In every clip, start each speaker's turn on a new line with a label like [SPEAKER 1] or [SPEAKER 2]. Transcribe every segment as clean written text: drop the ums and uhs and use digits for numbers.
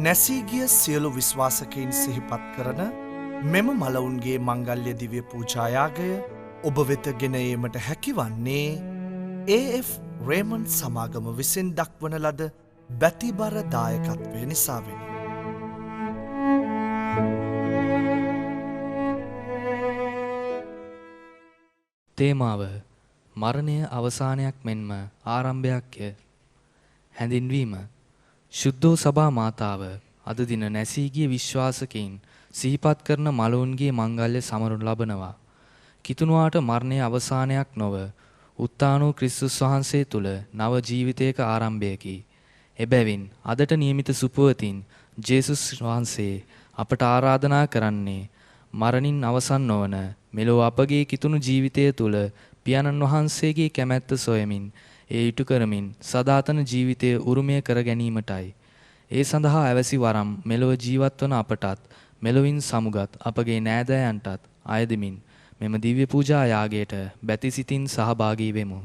[SPEAKER 1] නැසී ගිය සියලු විශ්වාසකයින් සිහිපත් කරන මෙම මලවුන්ගේ මංගල්‍ය දිව්‍ය පූජායාගය ඔබ වෙත ගෙන ඒමට හැකිවන්නේ AF රේමන්ඩ් සමාගම විසින් දක්වන ලද බැතිබර දායකත්වය නිසාවෙනි.
[SPEAKER 2] තේමාව මරණය අවසානයක් මෙන්ම ආරම්භයක්ය. හැඳින්වීම ශුද්ධෝ සභා මාතාව අද දින නැසී ගිය විශ්වාසකයින් සිහිපත් කරන මලවුන්ගේ මංගල්‍ය සමරනු ලබනවා. කිතුණුවාට මරණය අවසානයක් නොව උත්ථාන වූ ක්‍රිස්තුස් වහන්සේ තුල නව ජීවිතයක ආරම්භයකි. එබැවින් අදට නියමිත සුපුවතින් ජේසුස් වහන්සේ අපට ආරාධනා කරන්නේ මරණින් අවසන් නොවන මෙලොව අපගේ කිතුණු ජීවිතය තුල පියාණන් වහන්සේගේ කැමැත්ත සොයමින් ඒ ඉටු කරමින් සදාතන ජීවිතය උරුමය කර ගැනීමටයි. ඒ සඳහා ඇවැසි වරම් මෙලොව ජීවත්වන අපටත් මෙලොවින් සමුගත් අපගේ නෑදෑයන්ටත් අයදමින් මෙම දිව්‍ය පූජා යාගයට බැතිසිතින් සහභාගී වෙමු.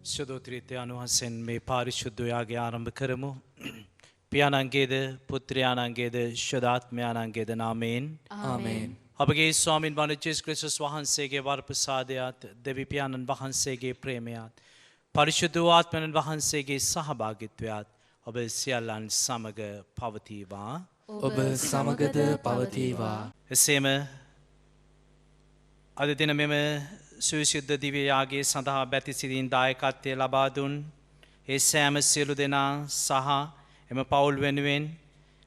[SPEAKER 3] ශුද්ධෝත්‍රිතයන් වහන්සේන් මේ පාරිශුද්ධ යාගය ආරම්භ කරමු. පියාණන්ගේද පුත්‍රයාණන්ගේද ශුද්ධාත්මයාණන්ගේද නාමයෙන් ආමේන්. අපගේ ස්වාමින් වහන්සේ ජේසුස් ක්‍රිස්තුස් වහන්සේගේ වරප්‍රසාදයත් දෙවි පියාණන් වහන්සේගේ ප්‍රේමයත් පරිශුද්ධ ආත්මයන් වහන්සේගේ සහභාගීත්වයත් ඔබ සියල්ලන් සමග පවතිවා.
[SPEAKER 2] ඔබ සමගද පවතිවා.
[SPEAKER 3] එසේම අද දින මෙම සුවිශුද්ධ දිව්‍ය යාගයේ සඳහා බැතිසිතින් දායකත්වය ලබා දුන් ඒ සෑම සියලු දෙනා සහ එම පවුල් වෙනුවෙන්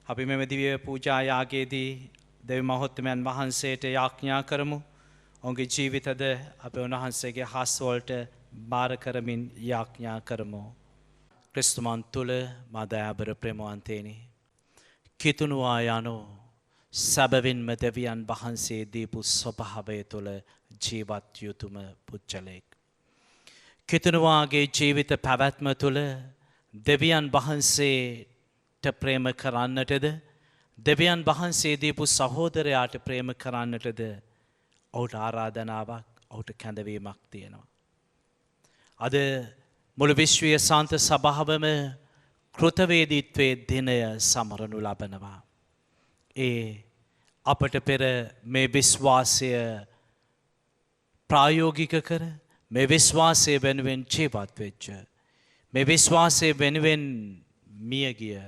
[SPEAKER 3] අපි මෙම දිව්‍ය පූජා යාගයේදී දෙවි මහත්මයන් වහන්සේට යාඥා කරමු. ඔවුන්ගේ ජීවිතද අප උන්වහන්සේගේ හස් වලට බාර කරමින් යාඥා කරමු. ක්‍රිස්තුමන් තුල මා දයාබර ප්‍රේමවන්තේනි, කිතුණුවා යනු සැබවින්ම දෙවියන් වහන්සේ දීපු ස්වභාවය තුළ ජීවත් යුතුම පුච්චලෙක්. කිතුණුවාගේ ජීවිත පැවැත්ම තුළ දෙවියන් වහන්සේට ප්‍රේම කරන්නටද දෙවියන් වහන්සේ දීපු සහෝදරයාට ප්‍රේම කරන්නටද ඔහුට ආරාධනාවක්, ඔහුට කැඳවීමක් තියෙනවා. අද මුළු විශ්වීය සාන්ත සභාවම කෘතවේදීත්වයේ දිනය සමරනු ලබනවා. ඒ අපට පෙර මේ විශ්වාසය ප්‍රායෝගික කර මේ විශ්වාසය වෙනුවෙන් ජීවත් වෙච්ච, මේ විශ්වාසය වෙනුවෙන් මිය ගිය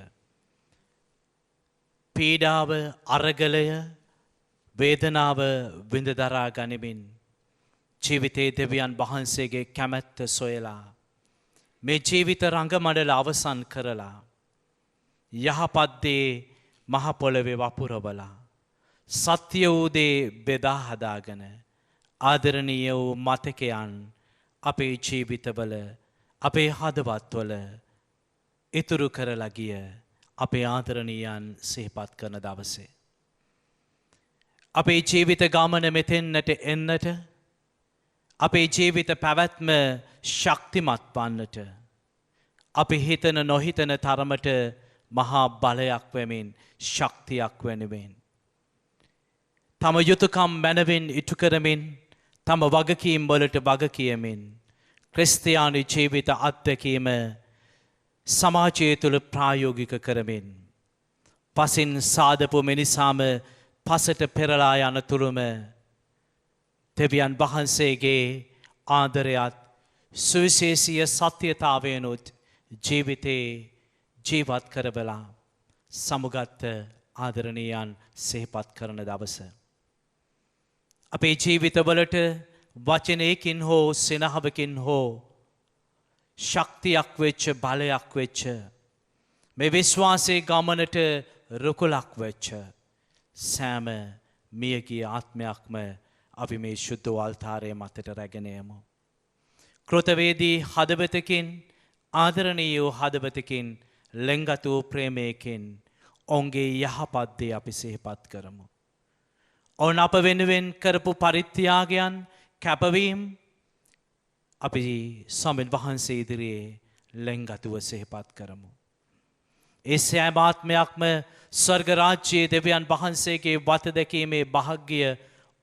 [SPEAKER 3] පීඩාව අරගලය වේදනාව විඳ දරා ගනිමින් ජීවිතයේ දෙවියන් වහන්සේගේ කැමැත්ත සොයලා මේ ජීවිත රංගමඩල අවසන් කරලා යහපත් දේ මහ පොළවේ වපුරවලා සත්‍ය වූ දේ බෙදා හදාගෙන ආදරණීය වූ මතකයන් අපේ ජීවිතවල අපේ හදවත්වල ඉතුරු කරලා ගිය අපේ ආදරණීයන් සිහිපත් කරන දවසේ අපේ ජීවිත ගමන මෙතෙන්නට එන්නට අපේ ජීවිත පැවැත්ම ශක්තිමත් වන්නට අපි හිතන නොහිතන තරමට මහා බලයක් වෙමින් ශක්තියක් වෙනුවෙන් තම යුතුයකම් මැනවින් ඉටු කරමින් තම වගකීම් වලට වග කියමින් ක්‍රිස්තියානි ජීවිත අත්දැකීම සමාජය තුළ ප්‍රායෝගික කරමින් පසින් සාදපු මිනිසාම පසට පෙරලා යන තුරුම දෙවියන් වහන්සේගේ ආදරයත් සුවිශේෂීය සත්‍යතාවයනුත් ජීවිතේ ජීවත් කරවලා සමුගත් ආදරණීයන් සිහිපත් කරන දවස. අපේ ජීවිතවලට වචනයකින් හෝ සිනහවකින් හෝ ශක්තියක් වෙච්ච බලයක් වෙච්ච මේ විශ්වාසයේ ගමනට රුකුලක් වෙච්ච සෑම මියගිය ආත්මයක්ම අපි මේ ශුද්ධ වල්තාරයේ මතට රැගෙන යමු. කෘතවේදී හදවතකින් ආදරණීය වූ හදවතකින් ලෙන්ගත් වූ ප්‍රේමයකින් ඔවුන්ගේ යහපත් දේ අපි සිහිපත් කරමු. ඔවුන් අප වෙනුවෙන් කරපු පරිත්‍යාගයන් කැපවීම් අපි ස්වාමීන් වහන්සේ ඉදිරියේ ලෙන්ගතුව සිහිපත් කරමු. ඒ සෑම ආත්මයක්ම ස්වර්ග රාජ්‍යයේ දෙවියන් වහන්සේගේ වත දැකීමේ භාග්‍ය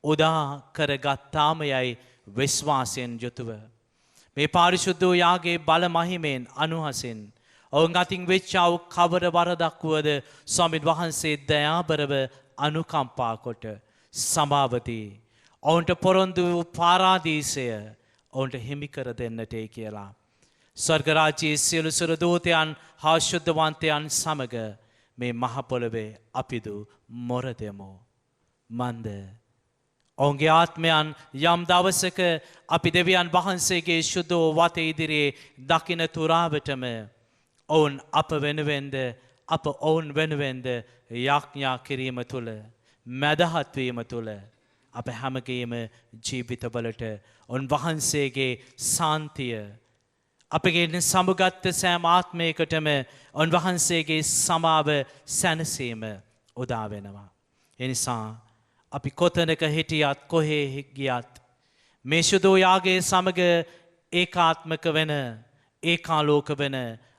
[SPEAKER 3] උදා කරගත්තාම යයි විශ්වාසයෙන් යුතුව මේ පාරිශුද්ධ වූ යාගේ බල මහිමෙන් අනුහසින් ඔවුන් අතින් වෙච්ච වූ කවර වරදක් වුවද ස්වාමීන් වහන්සේ දයාබරව අනුකම්පා කොට සමාවදී ඔවුන්ට පොරොන්දු වූ පාරාදීසය ඔවුන්ට හිමි කර දෙන්නටයි කියලා ස්වර්ග රාජ්‍යයේ සියලු සුර දූතයන් හා ශුද්ධවන්තයන් සමග මේ මහ පොළවේ අපිදු මොර දෙමු. මන්ද ඔවුන්ගේ ආත්මයන් යම් දවසක අපි දෙවියන් වහන්සේගේ ශුද්ධ වූ වත ඉදිරියේ දකින තුරාවටම ඔවුන් අප වෙනුවෙන්ද අප ඔවුන් වෙනුවෙන්ද යාඥා කිරීම තුළ මැදහත් වීම තුළ අප හැමගේම ජීවිතවලට උන්වහන්සේගේ සාන්තිය අපගේ සමුගත්ත සෑම ආත්මයකටම උන්වහන්සේගේ සමාව සැනසීම උදා වෙනවා. එනිසා අපි කොතනක හිටියත් කොහේ ගියත් මේ ශුද්ධ යාගේ සමග ඒකාත්මක වෙන ඒකාලෝක වෙන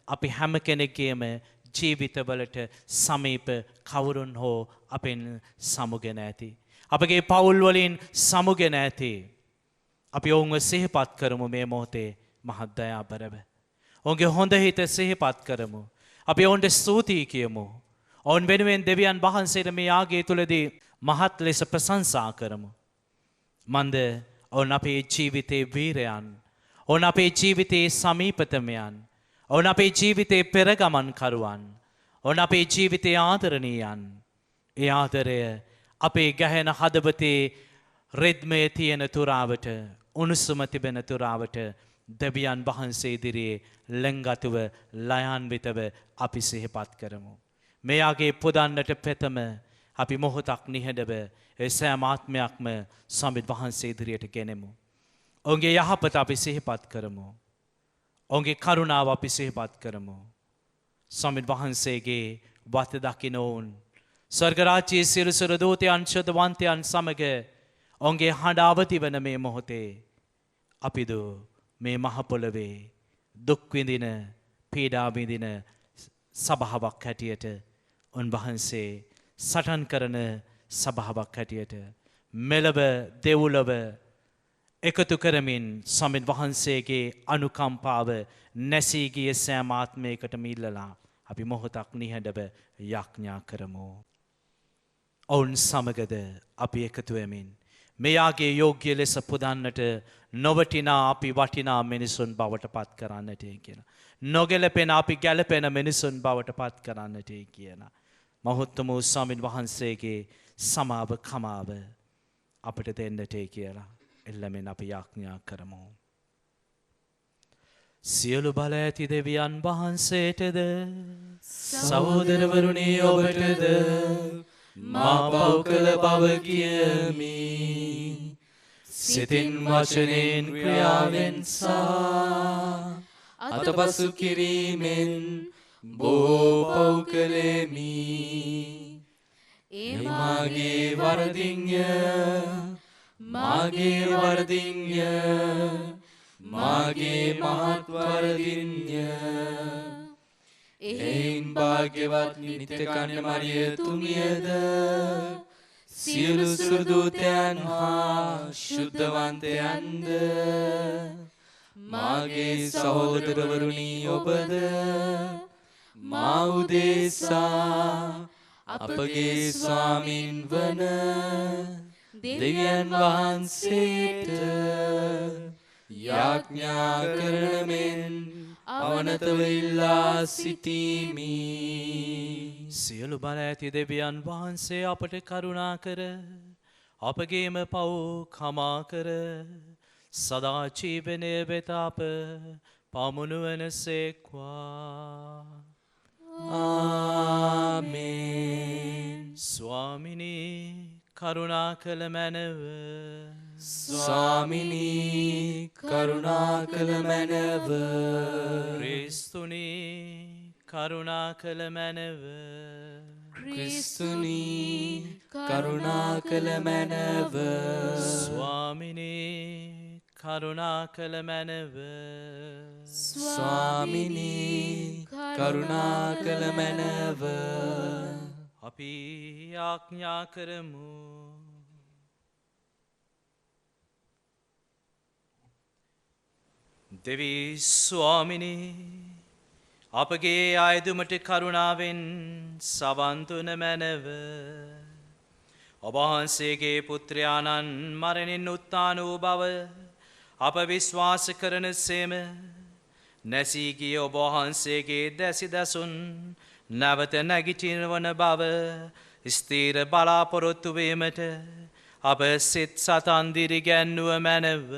[SPEAKER 3] අපි හැම කෙනෙක්ගේම ජීවිතවලට සමීප කවුරුන් හෝ අපෙන් සමුගෙන ඇති. අපගේ පවුල් වලින් සමුගෙන ඇති. අපි ඔවුන්ව සිහිපත් කරමු මේ මොහොතේ මහත් දයාබරව. ඔවුන්ගේ හොඳ හිත සිහිපත් කරමු. අපි ඔවුන්ට ස්තුතියි කියමු. ඔවුන් වෙනුවෙන් දෙවියන් වහන්සේට මේ යාගය තුලදී මහත් ලෙස ප්‍රශංසා කරමු. මන්ද ඔවුන් අපේ ජීවිතේ වීරයන්. ඔවුන් අපේ ජීවිතේ සමීපතමයන්. ඔවුන් අපේ ජීවිතේ පෙරගමන් කරුවන්. ඔවුන් අපේ ජීවිතේ ආදරණීයන්. ඒ ආදරය අපේ ගැහෙන හදවතේ රිද්මය තියෙන තුරාවට උණුසුම තිබෙන තුරාවට දෙවියන් වහන්සේ ඉදිරියේ ලෙන්ගතුව ලයාන්විතව අපි සිහිපත් කරමු. මෙයාගේ පුදන්නට පෙතම අපි මොහොතක් නිහඬව ඒ සෑම ආත්මයක්ම ස්වාමීන් වහන්සේ ඉදිරියට ගෙනෙමු. ඔවුන්ගේ යහපත අපි සිහිපත් කරමු. ඔවුන්ගේ කරුණාව අපි සිහිපත් කරමු. ස්වාමීන් වහන්සේගේ වත දකින ඔවුන් ස්වර්ග රාජ්‍යයේ සියලු සුර දූතයන් ශුද්ධවන්තයන් සමග ඔවුන්ගේ හඬ අවදි වන මේ මොහොතේ අපිද මේ මහ පොළවේ දුක් විඳින පීඩා විඳින සභාවක් හැටියට උන්වහන්සේ සටන් කරන සභාවක් හැටියට මෙලව දෙව්ලොව එකතු කරමින් ස්වාමීන් වහන්සේගේ අනුකම්පාව නැසී ගිය සෑම ආත්මයකටම ඉල්ලලා අපි මොහොතක් නිහඬව යාඥා කරමු. ඔවුන් සමගද අපි එකතු වෙමින් මෙයාගේ යෝග්‍ය ලෙස පුදන්නට නොවටිනා අපි වටිනා මිනිසුන් බවට පත් කරන්නට කියලා. නොගැලපෙන අපි ගැලපෙන මිනිසුන් බවට පත් කරන්නට කියලා. මහොත්තම වූ ස්වාමීන් වහන්සේගේ සමාව කමාව අපට දෙන්නටේ කියලා එල්ලමෙන් අපි යාඥා කරමු. සියලු බල ඇති දෙවියන් වහන්සේටද සහෝදරවරුනි ඔබටද මා පව් කළ බව කියමි. සිතින් වචනෙන් ක්‍රියාවෙන් සහ අතපසු කිරීමෙන් බොහෝ පව් කළෙමි. මාගේ වරදින්ය මාගේ වරදින්ය මාගේ මහත් වරදින්ය. එයින් භාග්‍යවත් නිත්‍ය කන්‍ය මරියතුමියද සියලු සුදූතයන් හා ශුද්ධවන්තයන්ද මාගේ සහෝදරවරුනි ඔබද මා උදෙසා අපගේ ස්වාමින් වන දෙවියන් වහන්සේට යාඥා කරන මෙන් අවනතව ඉල්ලා සිටීමි. සියලු බල ඇති දෙවියන් වහන්සේ අපට කරුණා කර අපගේම පව් කමා කර සදා ජීවනය වෙත අප පමුණුවන සේක්වා. ආමේන්. ස්වාමිනී කරුණා කළ මැනව ස්වාමිනී කරුණා කළ මැනව. ක්‍රිස්තුනී කරුණා කළ මැනව ක්‍රිස්තුනී කරුණා කළ මැනව. ස්වාමිනී කරුණා කළ මැනව ස්වාමිනී කරුණා කළ මැනව. අපි යාඥා කරමු. දෙවී ස්වාමිනී අපගේ අයදුමට කරුණාවෙන් සවන්තුන මැනව. ඔබවහන්සේගේ පුත්‍රයාණන් මරණින් උත්ථාන වූ බව අප විශ්වාස කරන සේම නැසී ගිය ඔබවහන්සේගේ දැසි දැසුන් නැවත නැගිටිනවන බව ස්ථීර බලාපොරොත්තු වීමට අප සිත් සතන් දිරිගැන්වුව මැනව.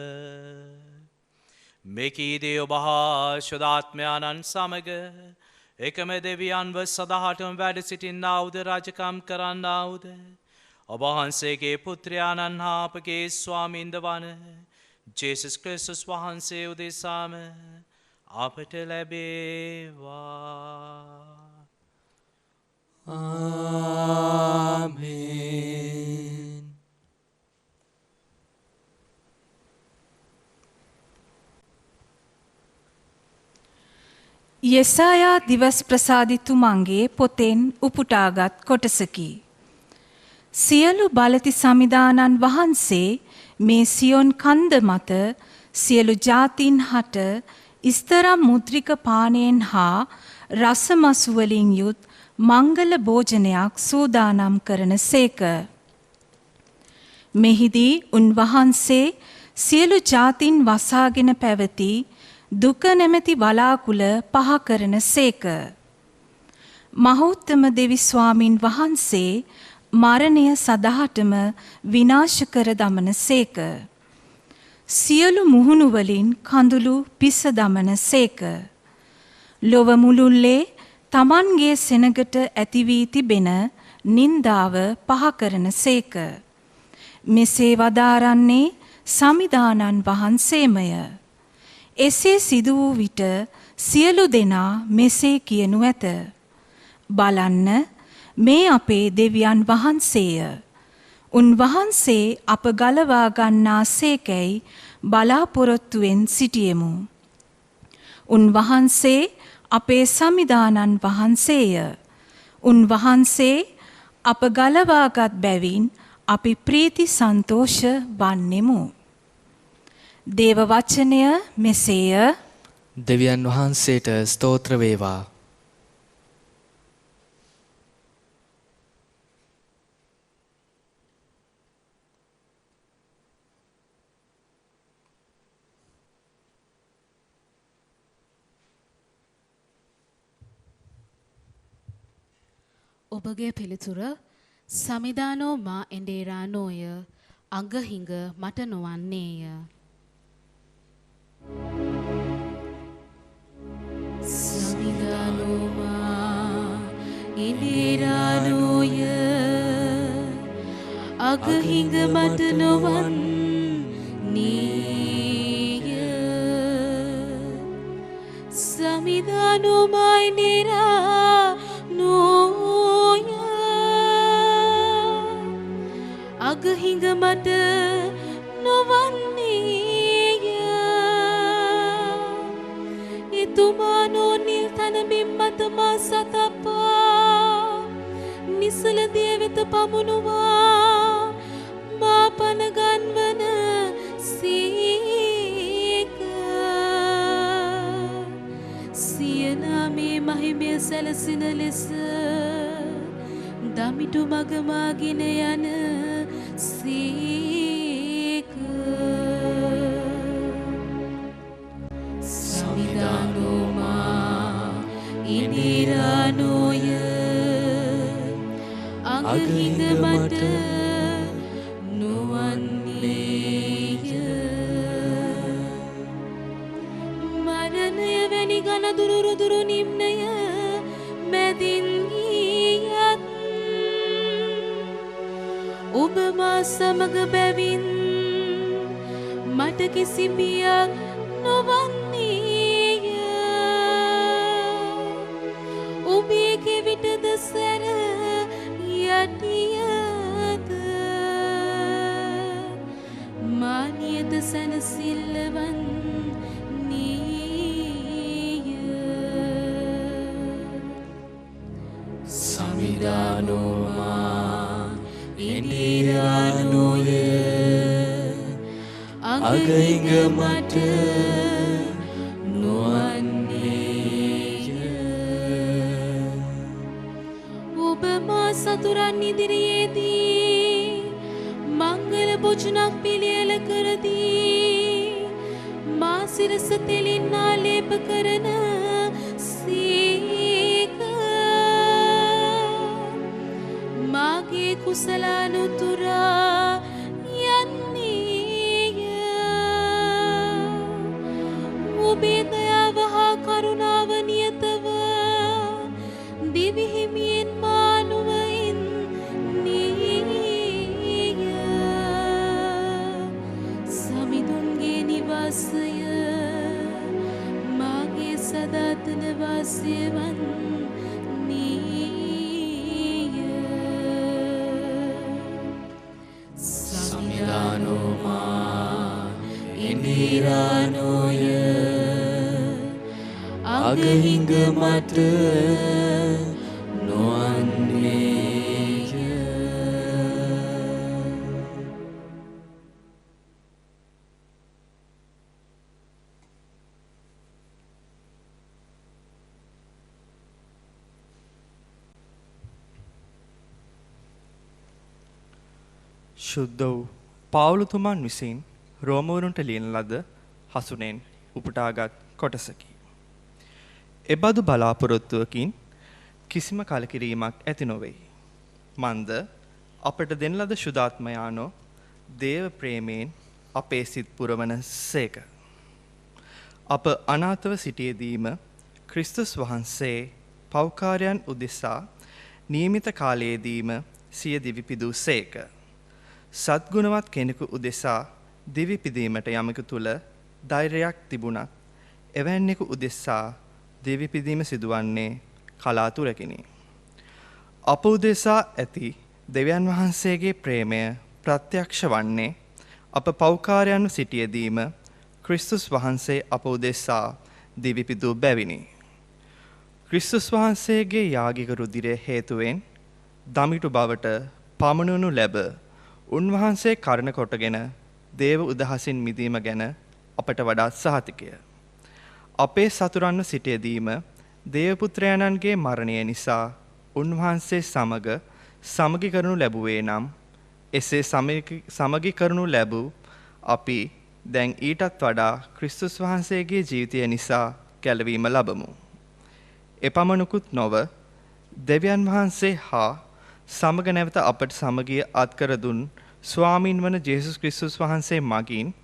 [SPEAKER 3] මෙකීදී ඔබ හා ශුද්ධාත්මයාණන් සමග එකම දෙවියන්ව සදහටම වැඩ සිටින්නාවුද රජකම් කරන්නාවුද ඔබවහන්සේගේ පුත්‍රයාණන් හා අපගේ ස්වාමීන්ද වන ජේසුස් ක්‍රිස්තුස් වහන්සේ උදෙසාම අපට ලැබේවා. ආමේන්.
[SPEAKER 4] යෙසායා දිවස් ප්‍රසාදිතුමන්ගේ පොතෙන් උපුටාගත් කොටසකි. සියලු බලති සමිදානන් වහන්සේ මේ සියොන් කන්ද මත සියලු ජාතීන් හට ඉස්තරම් මුද්‍රික පානයෙන් හා රසමසු වලින් යුත් මංගල භෝජනයක් සූදානම් කරන සේක. මෙහිදී උන්වහන්සේ සියලු ජාතීන් වසාගෙන පැවති දුක නැමැති වලාකුළ පහ කරන සේක. මහෞත්තම දෙවි ස්වාමින් වහන්සේ මරණය සදහටම විනාශ කර දමන සේක. සියලු මුහුණු වලින් කඳුළු පිස දමන සේක. ලොව මුළුල්ලේ තමන්ගේ සෙනගට ඇති වී තිබෙන නින්දාව පහ කරන සේක. මෙසේ වදාරන්නේ සමිදානන් වහන්සේමය. එසේ සිදු වූ විට සියලු දෙනා මෙසේ කියනු ඇත. බලන්න මේ අපේ දෙවියන් වහන්සේය. උන්වහන්සේ අප ගලවා ගන්නා සේකැයි බලාපොරොත්තුවෙන් සිටියෙමු. උන්වහන්සේ අපේ සමිදානන් වහන්සේය. උන්වහන්සේ අප ගලවාගත් බැවින් අපි ප්‍රීති සන්තෝෂ වන්නෙමු. දේව වචනය මෙසේය.
[SPEAKER 2] දෙවියන් වහන්සේට ස්තෝත්‍ර වේවා.
[SPEAKER 5] ඔබගේ පිළිතුර සමිදානෝ මා එඬේරානෝය අගහිඟ මට නොවන්නේය. සමිදානෝ මා එඬේරානෝය අගහිඟ මට නොවන්නේය. සමිදානෝ මා එඬේරානෝය අගහිඟ මට නොවන්නේය. එතුමා නොනිල් තනබිම් මත මා සතපා නිසල දිය වෙත පමුණුවා මා පනගන්වන සීක. සියනාමේ මහිමය සැලසින ලෙස දමිටු මගමාගෙන යන සීක. සමිදානෝ මා එඬේරානෝය අගහිඟ මට නොවන්නේය. මරණය වැනි ගනදුරු රුදුරු නිම්නය මැදින් ගියත් ඔබ මා සමග බැවින් මට කිසි බියක් නොවන්නේය. ඔබේ කෙවිටද සැර යටියද මානියද සැනසිල්ලවන් නීය. සමිදානෝ මා එඬේරානෝය අගහිඟ මට නොවන්නේය. ඔබ මා සතුරන් ඉදිරියේදී මංගල භෝජනක් පිළියෙල කරදී මා සිරස තෙලින් ආලේප කරන සීක. මාගේ කුසලානුතුරා යන්නේය. ඔබේ දයාව හා කරුණාව නියතව දිවිහිමියෙන් මානුවයින් නීය. සමිඳුන්ගේ නිවාසය මාගේ සදාතන වාසය වන් නීය. සමිදානෝ මා එඬේරානෝය අගහිඟ මට නොවන්නේය.
[SPEAKER 6] ශුද්ධ වූ පාවුලතුමන් විසින් රෝමවරුන්ට ලියන ලද හසුනෙන් උපුටාගත් කොටසකි. එබඳු බලාපොරොත්තුවකින් කිසිම කලකිරීමක් ඇති නොවෙයි. මන්ද අපට දෙන ලද ශුද්ධාත්මයානෝ දේව ප්‍රේමයෙන් අපේ සිත් පුරවන සේක. අප අනාථව සිටියදීම ක්‍රිස්තුස් වහන්සේ පෞකාරයන් උදෙසා නියමිත කාලයේදීම සිය දිවි පිදූ සේක. සත්ගුණවත් කෙනෙකු උදෙසා දිවි පිදීමට යමෙකු තුල ධෛර්යයක් තිබුණත් එවැන්නෙකු උදෙසා දිවි පිදීම සිදුවන්නේ කලාතුරකිනි. අප උදෙසා ඇති දෙවියන් වහන්සේගේ ප්‍රේමය ප්‍රත්‍යක්ෂ වන්නේ අප පෞකාරයන්ව සිටියදීම ක්‍රිස්තුස් වහන්සේ අප උදෙසා දිවි පිදූ බැවිනි. ක්‍රිස්තුස් වහන්සේගේ යාගික රුධිරය හේතුවෙන් දමිටු බවට පමුණුණු ලැබ උන්වහන්සේ කරුණ කොටගෙන දේව උදහසින් මිදීම ගැන අපට වඩාත් සහතිකය. අපේ සතුරන්ව සිටියදීම දේවපුත්‍රයන්න්ගේ මරණය නිසා උන්වහන්සේ සමග සමගි කරනු ලැබුවේ නම් එසේ සමගි කරනු ලැබූ අපි දැන් ඊටත් වඩා ක්‍රිස්තුස් වහන්සේගේ ජීවිතය නිසා ගැලවීම ලබමු. එපමණකුත් නොව දෙවියන් වහන්සේ හා සමග නැවත අපට සමගිය අත්කර දුන් ස්වාමීන් වන ජේසුස් ක්‍රිස්තුස් වහන්සේ මගින්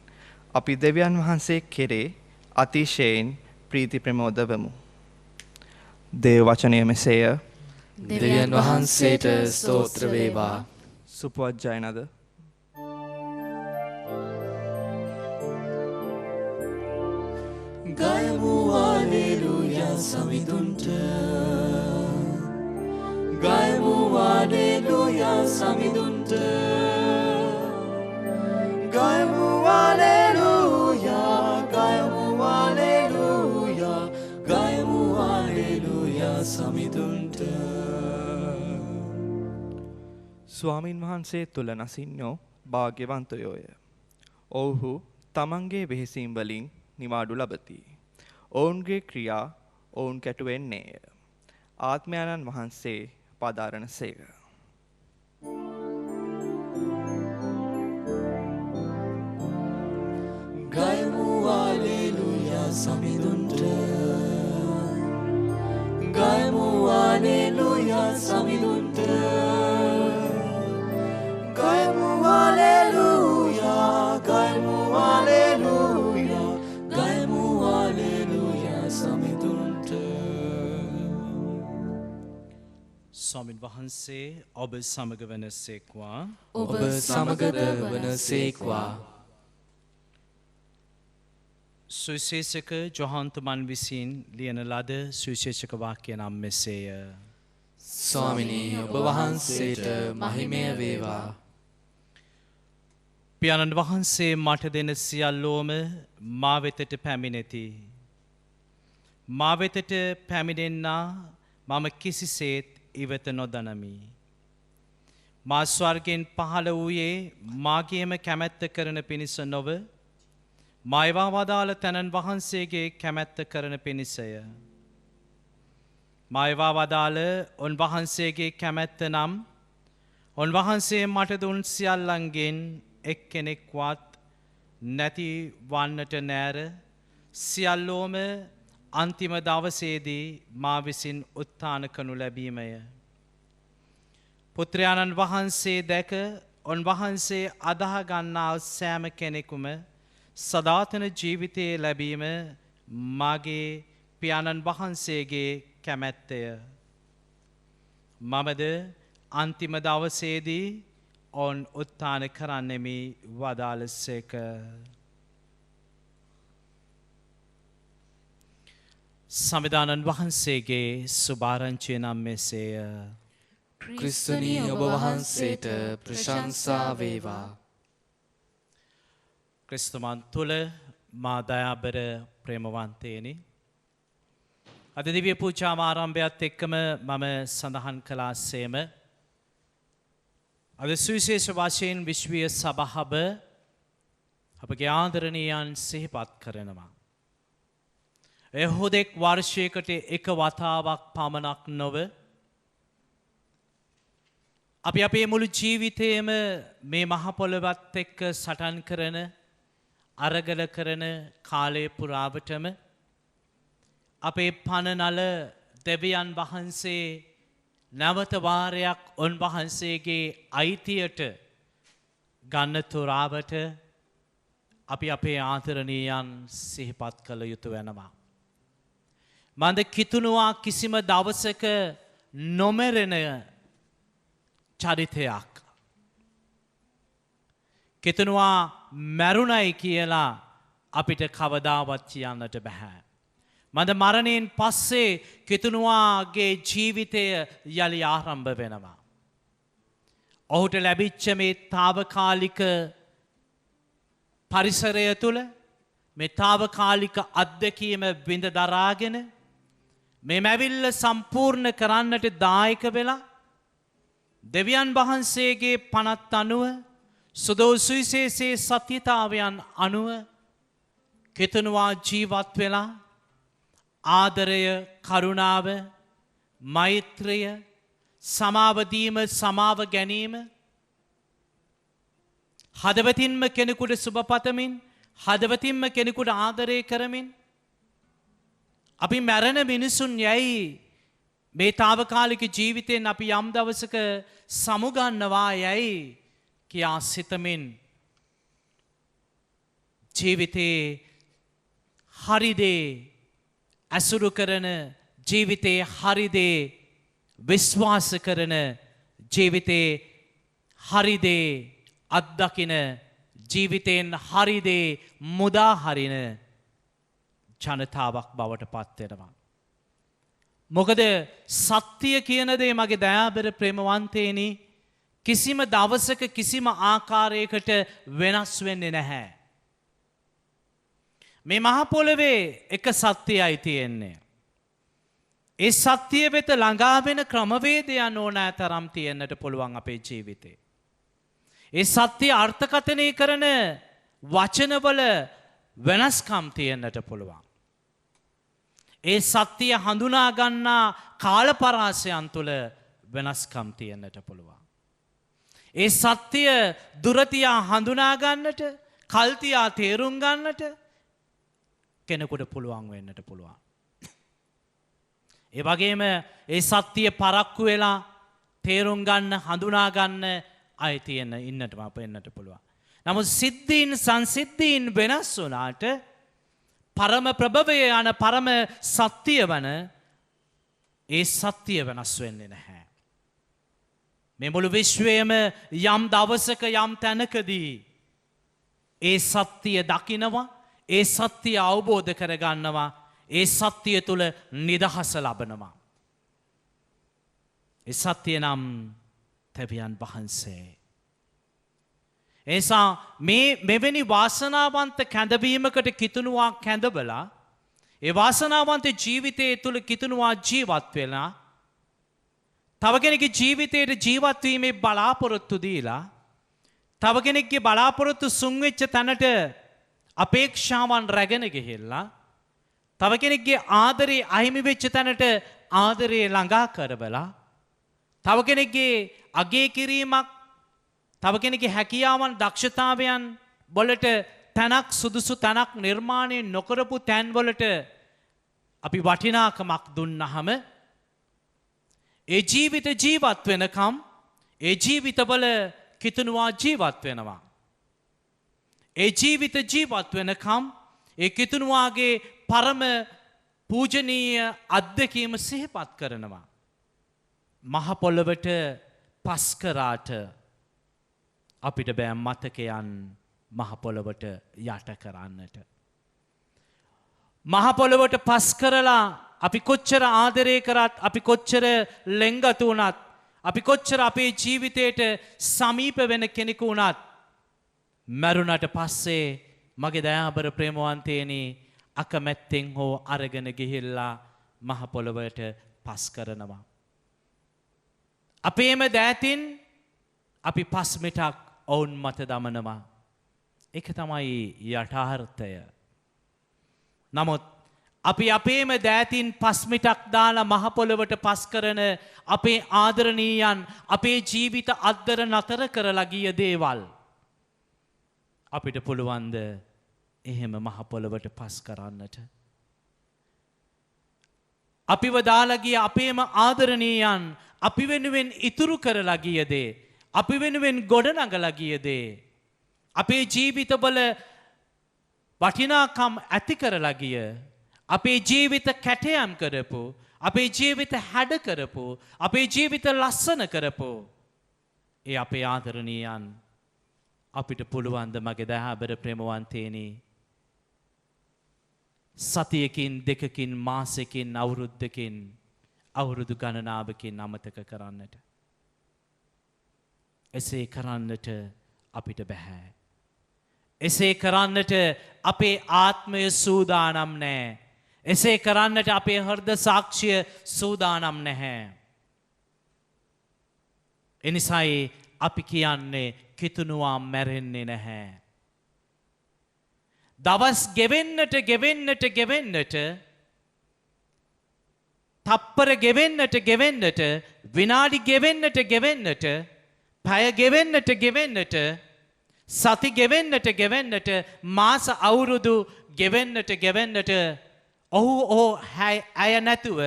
[SPEAKER 6] අපි දෙවියන් වහන්සේ කෙරේ අතිශයින් ප්‍රීති ප්‍රමෝදවමු. දේව වචනය මෙසේය.
[SPEAKER 5] දෙවියන් වහන්සේට ස්තෝත්‍ර වේවා.
[SPEAKER 6] සුපවත් ජයනද
[SPEAKER 5] ගයමු හලෙලූයා සමිඳුන්ට. ගයමු හලෙලූයා සමිඳුන්ට. ගයමු හලෙලූයා. ගයමු හලෙලූයා. ගයමු හලෙලූයා සමිඳුන්ට.
[SPEAKER 6] ස්වාමින් වහන්සේ තුල නසින්නෝ භාග්‍යවන්තයෝය. ඔව්හු තමන්ගේ වෙහෙසීම් වලින් නිවාඩු ලබති. ඔවුන්ගේ ක්‍රියා ඔවුන් කැටුවෙන්නේය. ආත්මයන්න් වහන්සේ පදාරණ සේක.
[SPEAKER 5] ගයමු හලෙලූයා සමිඳුන්ට. ගයමු හලෙලූයා සමිඳුන්ට. ගයමු හලෙලූයා. ගයමු හලෙලූයා. ගයමු හලෙලූයා සමිඳුන්ට.
[SPEAKER 3] ස්වාමින් වහන්සේ ඔබ සමග වනසේක්වා.
[SPEAKER 5] ඔබ සමගද වනසේක්වා.
[SPEAKER 3] සුවිශේෂක ජොහන්තුමන් විසින් ලියන ලද සුවිශේෂක වාක්‍ය නම් මෙසේය.
[SPEAKER 5] ස්වාමිනී ඔබ වහන්සේට මහිමය වේවා.
[SPEAKER 3] පියාණන් වහන්සේ මට දෙන සියල්ලෝම මා වෙතට පැමිණෙති. මා වෙතට පැමිණෙන්නා මම කිසිසේත් ඉවත නොදනමි. මා ස්වර්ගෙන් පහළ වූයේ මාගේම කැමැත්ත කරන පිණිස නොව මයිවා වදාළ තැනන් වහන්සේගේ කැමැත්ත කරන පිණිසය. මයිවා වදාළ උන්වහන්සේගේ කැමැත්ත නම් උන්වහන්සේ මට දුන් සියල්ලන්ගෙන් එක්කෙනෙක්වත් නැති වන්නට නෑර සියල්ලෝම අන්තිම දවසේදී මා විසින් උත්ථාන කරනු ලැබීමය. පුත්‍රයාණන් වහන්සේ දැක උන්වහන්සේ අදහ ගන්නා සෑම කෙනෙකුම සදාතන ජීවිතයේ ලැබීම මාගේ පියාණන් වහන්සේගේ කැමැත්තය. මමද අන්තිම දවසේදී ඔවුන් උත්ථාන කරන්නෙමි වදාළසේක. සමිදානන් වහන්සේගේ සුභාරංචිය නම් මෙසේය.
[SPEAKER 5] ක්‍රිස්තුනී ඔබ වහන්සේට ප්‍රශංසා වේවා.
[SPEAKER 3] ක්‍රිස්තුමන් තුළ මා දයාබර ප්‍රේමවන්තයනි. අද දිව්‍ය පූජා ආරම්භයත් එක්කම මම සඳහන් කළා සේම අද සුවිශේෂ වශයෙන් විශ්වීය සභාව අපගේ ආදරණීයන් සිහිපත් කරනවා. එහොදෙක් වර්ෂයකට එක වතාවක් පමණක් නොව අපි අපේ මුළු ජීවිතයේම මේ මහ පොළොවත් එක්ක සටන් කරන අරගල කරන කාලය පුරාවටම අපේ පනනල දෙවියන් වහන්සේ නැවත වාරයක් උන්වහන්සේගේ අයිතියට ගන්න තුරාවට අපි අපේ ආදරණීයන් සිහිපත් කළ යුතු වෙනවා. මන්ද කිතුනුවා කිසිම දවසක නොමරෙන චරිතයක්. කිතුනුවා මැරුණයි කියලා අපිට කවදාවත් කියන්නට බැහැ. මන්ද මරණයෙන් පස්සේ කිතුනුවාගේ ජීවිතය යළි ආරම්භ වෙනවා. ඔහුට ලැබිච්ච මේ තාවකාලික පරිසරය තුළ මේ තාවකාලික අත්දැකීම විඳ දරාගෙන මේ මැවිල්ල සම්පූර්ණ කරන්නට දායක වෙලා දෙවියන් වහන්සේගේ පනත් අනුව සුදෝ සුවිශේෂයේ සත්‍යතාවයන් අනුව කෙතනවා ජීවත් වෙලා ආදරය කරුණාව මෛත්‍රිය සමාවදීම සමාව ගැනීම හදවතින්ම කෙනෙකුට සුබපතමින් හදවතින්ම කෙනෙකුට ආදරය කරමින් අපි මැරෙන මිනිසුන් යැයි මේ తాවකාලික ජීවිතයෙන් අපි යම් දවසක සමුගන්නවා යයි කියා සිතමින් ජීවිතේ හරිදේ ඇසුරු කරන ජීවිතේ හරිදේ විශ්වාස කරන ජීවිතේ හරිදේ අත්දකින ජීවිතයෙන් හරිදේ මුදා හරින ජනතාවක් බවට පත්වෙනවා. මොකද සත්‍යය කියන දේ මගේ දයාබර ප්‍රේමවන්තේනි කිසිම දවසක කිසිම ආකාරයකට වෙනස් වෙන්නේ නැහැ. මේ මහ පොළවේ එක සත්‍යයයි තියෙන්නේ. ඒ සත්‍යය වෙත ළඟා වෙන ක්‍රමවේදයන් ඕනෑ තරම් තියෙන්නට පුළුවන් අපේ ජීවිතේ. ඒ සත්‍ය අර්ථකථනය කරන වචනවල වෙනස්කම් තියෙන්නට පුළුවන්. ඒ සත්‍යය හඳුනා ගන්නා කාලපරාසයන් තුළ වෙනස්කම් තියෙන්නට පුළුවන්. ඒ සත්‍යය දුරතියා හඳුනා ගන්නට කල්තියා තේරුම් ගන්නට කෙනෙකුට පුළුවන් වෙන්නට පුළුවන්. ඒ වගේම ඒ සත්‍යය පරක්කු වෙලා තේරුම් ගන්න හඳුනා ගන්න අය තියෙන ඉන්නටම අප එන්නට පුළුවන්. නමුත් සිද්ධීන් සංසිද්ධීන් වෙනස් වුණාට පරම ප්‍රභවය යන පරම සත්‍යය වන ඒ සත්‍යය වෙනස් වෙන්නේ නැහැ. මේ මුළු විශ්වයම යම් දවසක යම් තැනකදී ඒ සත්‍යය දකිනවා, ඒ සත්‍යය අවබෝධ කරගන්නවා, ඒ සත්‍යය තුළ නිදහස ලබනවා. ඒ සත්‍යය නම් තෙවියන් වහන්සේ. එසා මේ මෙවැනි වාසනාවන්ත කැඳවීමකට කිතුනුවා කැඳවලා ඒ වාසනාවන්ත ජීවිතය තුළ කිතුනුවා ජීවත් වෙලා තව කෙනෙකුගේ ජීවිතයට ජීවත් වීමේ බලාපොරොත්තු දීලා තව කෙනෙක්ගේ බලාපොරොත්තු සුන් වෙච්ච තැනට අපේක්ෂාවන් රැගෙන ගිහිල්ලා තව කෙනෙක්ගේ ආදරේ අහිමි වෙච්ච තැනට ආදරේ ළඟා කරවලා තව කෙනෙක්ගේ අගය කිරීමක් තව කෙනෙකුගේ හැකියාවන් දක්ෂතාවයන් වලට තැනක් සුදුසු තැනක් නිර්මාණය නොකරපු තැන්වලට අපි වටිනාකමක් දුන්නහම ඒ ජීවිත ජීවත් වෙනකම් ඒ ජීවිතවල කිතුනුවා ජීවත් වෙනවා. ඒ ජීවිත ජීවත් වෙනකම් ඒ කිතුනුවාගේ පරම පූජනීය අත්දැකීම සිහිපත් කරනවා. මහ පොළවට පස් කරාට අපිට බෑ මතකයන් මහ පොළවට යට කරන්නට. මහ පොළවට පස් කරලා අපි කොච්චර ආදරය කරත් අපි කොච්චර ලෙන්ගතු වුණත් අපි කොච්චර අපේ ජීවිතයට සමීප වෙන කෙනෙකු වුණත් මැරුණට පස්සේ මගේ දයාබර ප්‍රේමවන්තයනි අකමැත්තෙන් හෝ අරගෙන ගිහිල්ලා මහ පොළවට පස් කරනවා. අපේම දෑතින් අපි පස් මිටක් ඔවුන් මත දමනවා. ඒක තමයි යථාර්ථය. නමුත් අපි අපේම දෑතින් පස්මිටක් දාලා මහ පොළවට පස් කරන අපේ ආදරණීයන් අපේ ජීවිත අද්දර නතර කරලා ගිය දේවල් අපිට පුළුවන්ද එහෙම මහ පොළවට පස් කරන්නට? අපිව දාලා ගිය අපේම ආදරණීයන් අපි වෙනුවෙන් ඉතුරු කරලා ගිය දේ, අපි වෙනුවෙන් ගොඩනගලා ගිය දේ, අපේ ජීවිතවල වටිනාකම් ඇති කරලා ගිය, අපේ ජීවිත කැටයම් කරපු, අපේ ජීවිත හැඩ කරපු, අපේ ජීවිත ලස්සන කරපු ඒ අපේ ආදරණීයන් අපිට පුළුවන් ද මගේ දයාබර ප්‍රේමවන්තේනි සතියකින් දෙකකින් මාසෙකින් අවුරුද්දකින් අවුරුදු ගණනාවකින් අමතක කරන්නට? එසේ කරන්නට අපිට බෑ. එසේ කරන්නට අපේ ආත්මය සූදානම් නෑ. එසේ කරන්නට අපේ හෘද සාක්ෂිය සූදානම් නැහැ. එනිසායි අපි කියන්නේ කිතුනුවා මැරෙන්නේ නැහැ. දවස් ගෙවෙන්නට තප්පර ගෙවෙන්නට විනාඩි ගෙවෙන්නට පැය ගෙවෙන්නට සති ගෙවෙන්නට මාස අවුරුදු ගෙවෙන්නට ඔහු ඇය නැතුව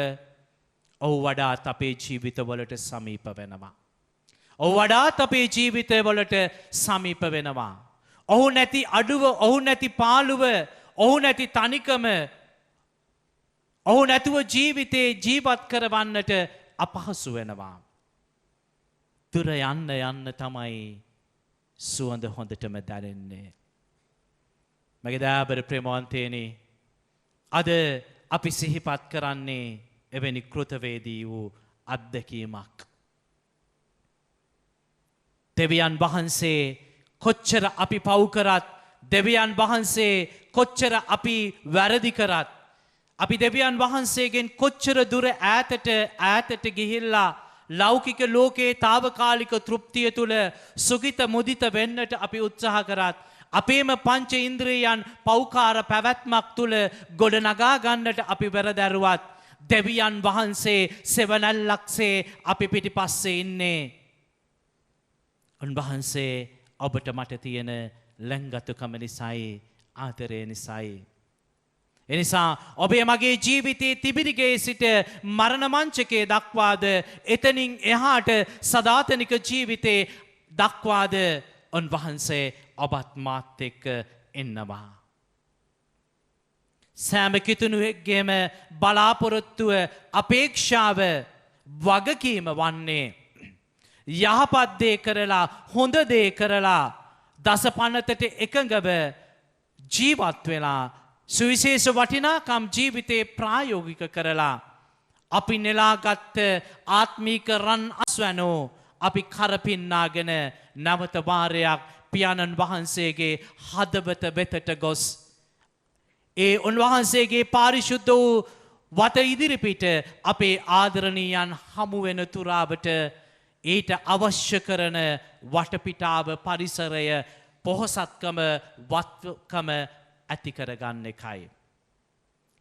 [SPEAKER 3] ඔහු වඩාත් අපේ ජීවිතවලට සමීප වෙනවා. ඔහු වඩාත් අපේ ජීවිතවලට සමීප වෙනවා. ඔහු නැති අඩුව, ඔහු නැති පාළුව, ඔහු නැති තනිකම, ඔහු නැතුව ජීවිතේ ජීවත් කරවන්නට අපහසු වෙනවා. දුර යන්න යන්න තමයි සුවඳ හොඳටම දැනෙන්නේ. මගේ දයාබර ප්‍රේමවන්තයනි, අද අපි සිහිපත් කරන්නේ එවැනි කෘතවේදී වූ අත්දැකීමක්. දෙවියන් වහන්සේ කොච්චර අපි පව් කරත්, දෙවියන් වහන්සේ කොච්චර අපි වැරදි කරත්, අපි දෙවියන් වහන්සේගෙන් කොච්චර දුර ඈතට ගිහිල්ලා ලෞකික ලෝකයේ తాවකාලික තෘප්තිය තුළ සුගිත මුදිත වෙන්නට අපි උත්සාහ කරත්, අපේම පංච ඉන්ද්‍රියයන් පෞකාර පැවැත්මක් තුළ ගොඩ නගා ගන්නට අපි වෙරදැරුවත්, දෙවියන් වහන්සේ සෙවණැල්ලක්සේ අපි පිටිපස්සේ ඉන්නේ. උන්වහන්සේ ඔබට මට තියෙන ලැංගතුකම නිසායි, ආදරය නිසායි. එනිසා ඔබේ මගේ ජීවිතයේ තිබිරිගේ සිට මරණ මංචකයේ දක්වාද, එතනින් එහාට සදාතනික ජීවිතේ දක්වාද උන්වහන්සේ ඔබත් මාත් එක්ක එන්නවා. සෑම කිතුණුවෙක්ගේම බලාපොරොත්තුව, අපේක්ෂාව, වගකීම වන්නේ යහපත් දේ කරලා, හොඳ දේ කරලා, දස පනතට එකඟව ජීවත් වෙලා, සුවිශේෂ වටිනාකම් ජීවිතේ ප්‍රායෝගික කරලා, අපි නෙලාගත්ත ආත්මීක රන් අස්වැනෝ අපි කරපින්නාගෙන නැවත වාරයක් පියාණන් වහන්සේගේ හදවත වෙතට ගොස්, ඒ උන්වහන්සේගේ පාරිශුද්ධ වූ වත ඉදිරිපිට අපේ ආදරණීයන් හමු වෙන තුරාවට ඊට අවශ්‍ය කරන වටපිටාව, පරිසරය, පොහොසත්කම, වත්කම ඇති කරගන්න එකයි.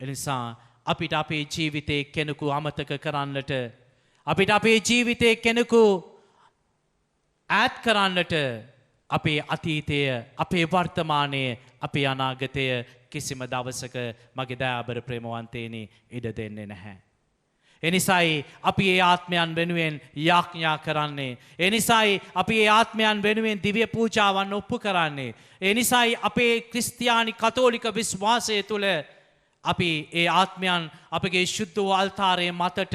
[SPEAKER 3] එනිසා අපිට අපේ ජීවිතේ කෙනෙකු අමතක කරන්නට, අපිට අපේ ජීවිතේ කෙනෙකු ඈත් කරන්නට අපේ අතීතය, අපේ වර්තමානය, අපේ අනාගතය කිසිම දවසක මගේ දයාබර ප්‍රේමවන්තයනි ඉඩ දෙන්නේ නැහැ. එනිසායි අපි ඒ ආත්මයන් වෙනුවෙන් යාඥා කරන්නේ. එනිසායි අපි ඒ ආත්මයන් වෙනුවෙන් දිව්‍ය පූජාවන් ඔප්පු කරන්නේ. එනිසායි අපේ ක්‍රිස්තියානි කතෝලික විශ්වාසය තුළ අපි ඒ ආත්මයන් අපගේ ශුද්ධ වූ අල්තාරයේ මතට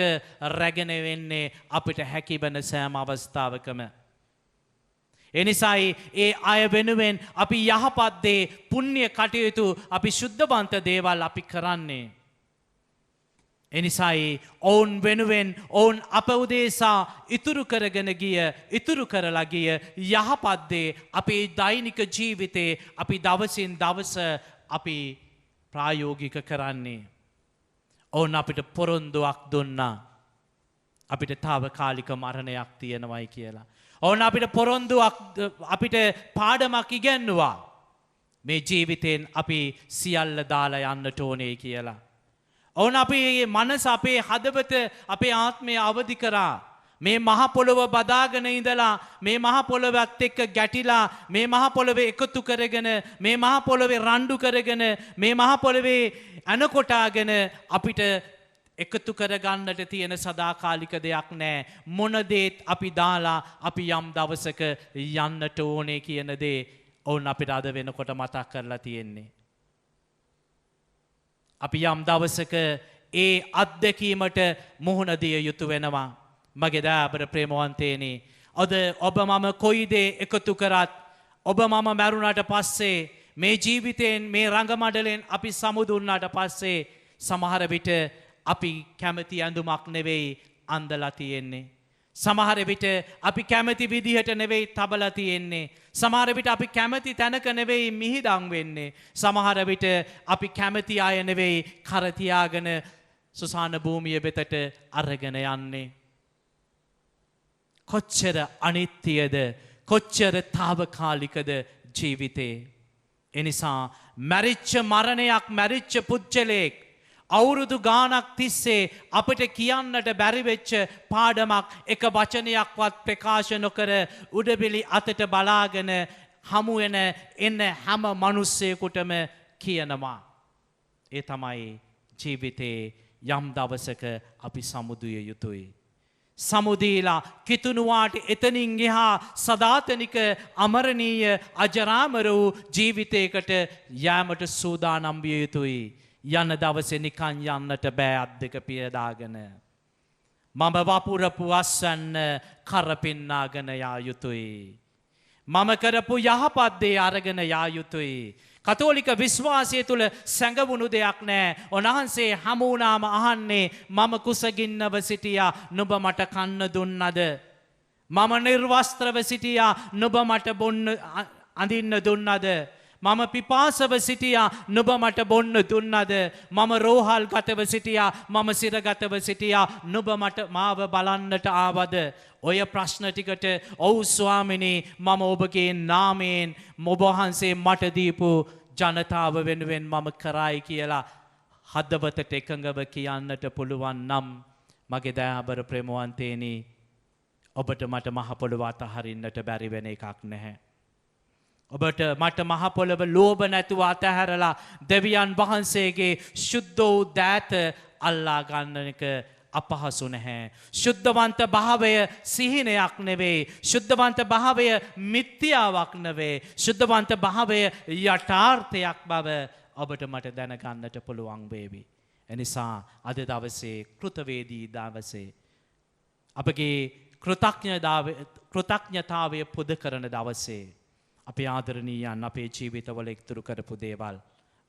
[SPEAKER 3] රැගෙන වෙන්නේ අපිට හැකිවන සෑම අවස්ථාවකම. එනිසායි ඒ අය වෙනුවෙන් අපි යහපත් දේ, පුණ්‍ය කටයුතු, අපි ශුද්ධවන්ත දේවල් අපි කරන්නේ. එනිසායි ඔවුන් වෙනුවෙන්, ඔවුන් අප උදෙසා ඉතුරු කරගෙන ගිය, ඉතුරු කරලා ගිය යහපත් දේ අපේ දෛනික ජීවිතේ අපි දවසින් දවස අපි ප්‍රායෝගික කරන්නේ. ඔවුන් අපිට පොරොන්දුවක් දුන්නා අපිට తాවකාලික මරණයක් තියෙනවයි කියලා. ඔවුන් අපිට පොරොන්දුවක්, අපිට පාඩමක් ඉගැන්නුවා. මේ ජීවිතෙන් අපි සියල්ල දාලා යන්නට ඕනේ කියලා. ඔවුන් අපේ මනස, අපේ හදවත, අපේ ආත්මය අවදි කරා. මේ මහ පොළොව බදාගෙන ඉඳලා, මේ මහ පොළොවත් එක්ක ගැටිලා, මේ මහ පොළොවේ එකතු කරගෙන, මේ මහ පොළොවේ රණ්ඩු කරගෙන, මේ මහ පොළොවේ අනකොටාගෙන අපිට එකතු කරගන්නට තියෙන සදාකාලික දෙයක් නෑ. මොන දේත් අපි දාලා අපි යම් දවසක යන්නට ඕනේ කියන දේ ඔවුන් අපිට අද වෙනකොට මතක් කරලා තියෙන්නේ. අපි යම් දවසක ඒ අත්දැකීමට මුහුණ දිය යුතු වෙනවා. මගේ දයාබර ප්‍රේමවන්තයනි, අද ඔබ මම කොයි දේ එකතු කරත්, ඔබ මම මැරුණාට පස්සේ, මේ ජීවිතයෙන්, මේ රංගමඩලෙන් අපි සමුදුන්නාට පස්සේ සමහර විට අපි කැමති ඇඳුමක් නෙවෙයි අන්දලා තියෙන්නේ. සමහර විට අපි කැමති විදිහට නෙවෙයි තබලා තියෙන්නේ. සමහර විට අපි කැමති තැනක නෙවෙයි මිහිදන් වෙන්නේ. සමහර විට අපි කැමති අය නෙවෙයි කර තියාගෙන සුසාන භූමිය වෙතට අරගෙන යන්නේ. කොච්චර අනිත්‍යද, කොච්චර తాවකාලිකද ජීවිතේ. එනිසා මැරිච්ච මරණයක්, මැරිච්ච පුච්චලෙක් අවුරුදු ගානක් තිස්සේ අපට කියන්නට බැරිවෙච්ච පාඩමක් එක වචනයක්වත් ප්‍රකාශ නොකර උඩබිලි අතට බලාගෙන හමුවෙන එන්න හැම මනුස්සයකුටම කියනවා. ඒ තමයි ජීවිතේ යම් දවසක අපි සමුදිය යුතුයි. සමුදීලා කිතුනුවාට එතනින් එහා සදාතනික අමරණීය අජරාමර වූ ජීවිතයකට යෑමට සූදානම් විය යුතුයි. යන දවසේ නිකන් යන්නට බෑ අත් දෙක පියදාගෙන. මම වපුරපු අස්වැන්න කරපින්නාගෙන යා යුතුයි. මම කරපු යහපත් දේ අරගෙන යා යුතුයි. කතෝලික විශ්වාසය තුළ සැඟවුණු දෙයක් නෑ. උන්වහන්සේ හමු වුණාම අහන්නේ මම කුසගින්නව සිටියා නුඹ මට කන්න දුන්නද? මම නිර්වස්ත්‍රව සිටියා නුඹ මට බොන්න අඳින්න දුන්නද? මම පිපාසව සිටියා නුඹ මට බොන්න දුන්නද? මම රෝහල් ගතව සිටියා මම සිරගතව සිටියා නුඹ මට මාව බලන්නට ආවද? ඔය ප්‍රශ්න ටිකට ඔව් ස්වාමිනී මම ඔබගේ නාමයෙන් ඔබ වහන්සේ මට දීපු ජනතාව වෙනුවෙන් මම කරයි කියලා හදවතට එකඟව කියන්නට පුළුවන් නම් මගේ දයාබර ප්‍රේමවන්තේනි ඔබට මට මහ පොළොව අතහරින්නට බැරි වෙන එකක් නැහැ. ඔබට මට මහ පොළොව ලෝභ නැතුව අතහැරලා දෙවියන් වහන්සේගේ ශුද්ධ වූ දෑත අල්ලා ගන්න එක අපහසු නැහැ. ශුද්ධවන්ත භාවය සිහිනයක් නෙවෙයි. ශුද්ධවන්ත භාවය මිත්‍යාවක් නෙවෙයි. ශුද්ධවන්ත භාවය යථාර්ථයක් බව ඔබට මට දැනගන්නට පුළුවන් වේවි. එනිසා අද දවසේ කෘතවේදී දවසේ අපගේ කෘතඥතාවය පුද කරන දවසේ අපේ ආදරණීයන් අපේ ජීවිතවල ඉතුරු කරපු දේවල්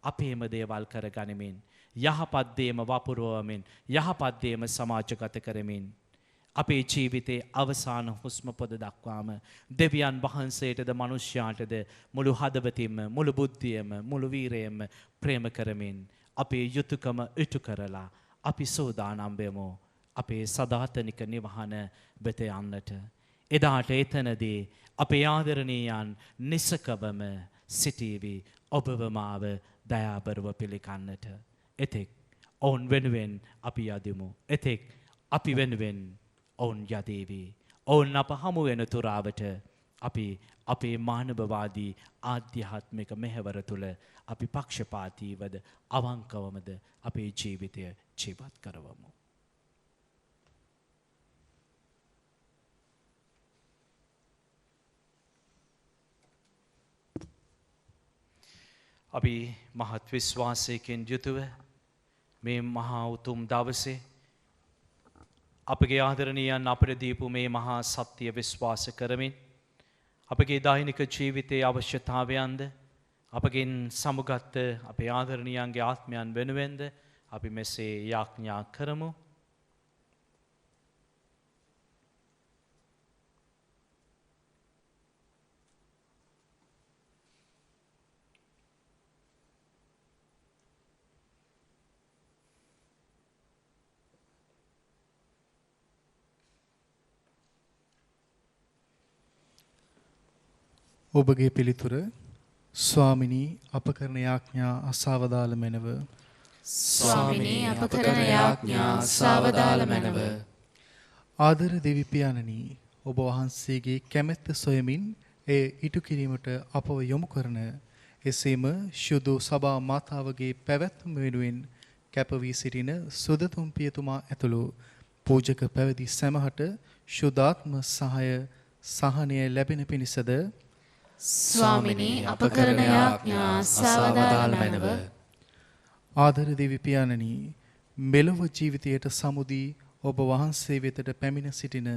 [SPEAKER 3] අපේම දේවල් කරගනිමින් යහපත් දේම වපුරවමින් යහපත් දේම සමාජගත කරමින් අපේ ජීවිතයේ අවසාන හුස්ම පොද දක්වාම දෙවියන් වහන්සේටද මනුෂ්‍යයාටද මුළු හදවතින්ම මුළු බුද්ධියම මුළු වීරයෙන්ම ප්‍රේම කරමින් අපේ යුතුයකම ඉටු කරලා අපි සෝදානම් වෙමු අපේ සදාතනික නිවහන වෙත යන්නට. එදාට එතනදී අපේ ආදරණීයන් නිසකවම සිටීවි ඔබව මාව දයාබරව පිළිගන්නට. එතෙක් ඔවුන් වෙනුවෙන් අපි යදිමු. එතෙක් අපි වෙනුවෙන් ඔවුන් යදේවි. ඔවුන් අප හමු වෙන තුරාවට අපි අපේ මානවවාදී ආධ්‍යාත්මික මෙහෙවර තුළ අපි පක්ෂපාතීවද අවංකවමද අපේ ජීවිතය ජීවත් කරවමු. අපි මහත් විශ්වාසයකින් යුතුව මේ මහා උතුම් දවසේ අපගේ ආදරණීයන් අපට දීපු මේ මහා සත්‍ය විශ්වාස කරමින් අපගේ දෛනික ජීවිතයේ අවශ්‍යතාවයන්ද අපගෙන් සමුගත් අපේ ආදරණීයන්ගේ ආත්මයන් වෙනුවෙන්ද අපි මෙසේ යාඥා කරමු.
[SPEAKER 7] ඔබගේ පිළිතුර ස්වාමිනී අප කරන යාඥා අසාවදාල මැනව.
[SPEAKER 5] ස්වාමිනී අප කරන යාඥා අසාවදාල මැනව.
[SPEAKER 7] ආදර දෙවි පියාණනි ඔබ වහන්සේගේ කැමැත්ත සොයමින් එය ඉටු කිරීමට අපව යොමු කරන එසේම ශුද්ධ සභා මාතාවගේ පැවැත්ම වෙනුවෙන් කැප වී සිටින සුදතුම් පියතුමා ඇතුළු පූජක පැවිදි සැමහට ශුද්ධාත්ම සහනය ලැබෙන පිණිසද
[SPEAKER 5] ස්වාමිනී අප කරන යාඥා අසාවදාල මැනව.
[SPEAKER 7] ආදර දෙවි පියාණනි මෙලොව ජීවිතයට සමුදී ඔබ වහන්සේ වෙතට පැමිණ සිටින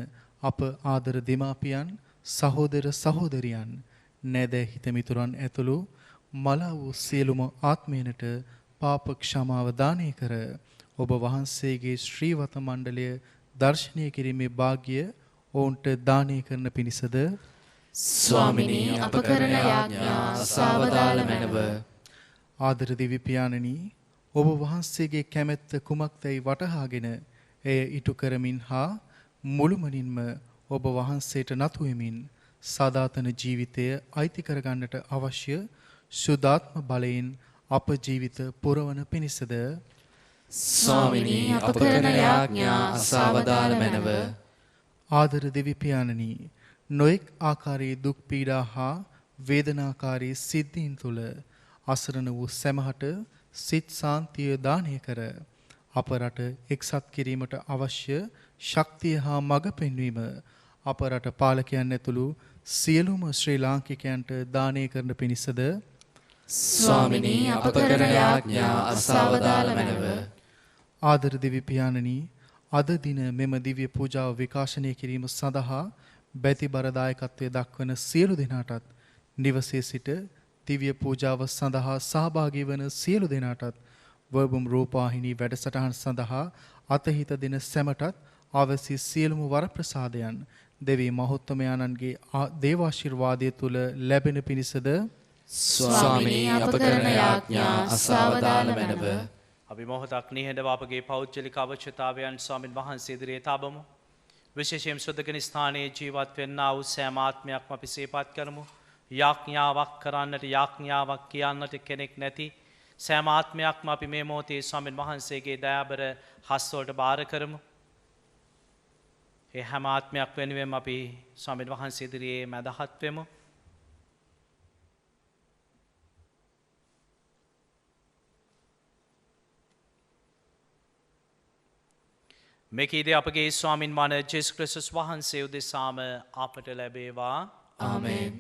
[SPEAKER 7] අප ආදර දෙමාපියන් සහෝදර සහෝදරියන් නැද හිතමිතුරන් ඇතුළු මලා වූ සියලුම ආත්මයන්ට පාප ක්ෂමාව දානය කර ඔබ වහන්සේගේ ශ්‍රීවත මණ්ඩලය දර්ශනය කිරීමේ වාග්ය ඔවුන්ට දානය කරන පිණිසද
[SPEAKER 5] ස්වාමිනී අප කරන යාඥා අසාවදාල මැනව.
[SPEAKER 7] ආදර දෙවි පියාණනි ඔබ වහන්සේගේ කැමැත්ත කුමක්දයි වටහාගෙන එය ඉටු කරමින් හා මුළුමනින්ම ඔබ වහන්සේට නතු වෙමින් සදාතන ජීවිතය අයිති කරගන්නට අවශ්‍ය සුදාත්ම බලයෙන් අප ජීවිත පුරවන පිණිසද
[SPEAKER 5] ස්වාමිනී අප කරන යාඥා අසාවදාල මැනව.
[SPEAKER 7] ආදර දෙවි පියාණනි නොඑක් ආකාරයේ දුක් පීඩා හා වේදනාකාරී සිද්ධීන් තුළ අසරණ වූ සැමහට සිත් සාන්තිය දානය කර අප රට එක්සත් කිරීමට අවශ්‍ය ශක්තිය හා මඟ පෙන්වීම අප රට පාලකයන් ඇතුළු සියලුම ශ්‍රී ලාංකිකයන්ට දානය කරන පිණිසද
[SPEAKER 5] ස්වාමිනී අප කරන යාඥා අසවදාළ මැනව.
[SPEAKER 7] ආදර දෙවි පියාණනි, අද දින මෙම දිව්‍ය පූජාව විකාශනය කිරීම සඳහා බැතිබර දායකත්වයේ දක්වන සියලු දෙනාටත් නිවසේ සිට දිව්‍ය පූජාව සඳහා සහභාගී වන සියලු දෙනාටත් වර්බුම් රූපවාහිනී වැඩසටහන් සඳහා අතහිත දෙන සැමටත් අවසි සියලුම වරප්‍රසාදයන් දෙවි මහෝත්තමයාණන්ගේ දේවාශිර්වාදය තුල ලැබෙන පිණිසද
[SPEAKER 5] ස්වාමිනී අප කරන යාඥා අසවදාළ මැනව.
[SPEAKER 3] අපි මොහොතක් නිහඬව අපගේ පෞද්ගලික අවශ්‍යතාවයන් ස්වාමින් වහන්සේ ඉදිරියේ තබමු. විශේෂයෙන් සුදගෙන ස්ථානයේ ජීවත් වෙන්නා වූ සෑම ආත්මයක්ම අපි සිහිපත් කරමු. යාඥාවක් කරන්නට යාඥාවක් කියන්නට කෙනෙක් නැති සෑම ආත්මයක්ම අපි මේ මොහොතේ ස්වාමින් වහන්සේගේ දයාබර හස්තවලට බාර කරමු. ඒ හැම ආත්මයක් වෙනුවෙන් අපි ස්වාමින් වහන්සේ ඉදිරියේ මැදහත් වෙමු. මේකීදී අපගේ ස්වාමින් වන ජේසුස් ක්‍රිස්තුස් වහන්සේ උදෙසාම අපට ලැබේවා.
[SPEAKER 5] ආමේන්.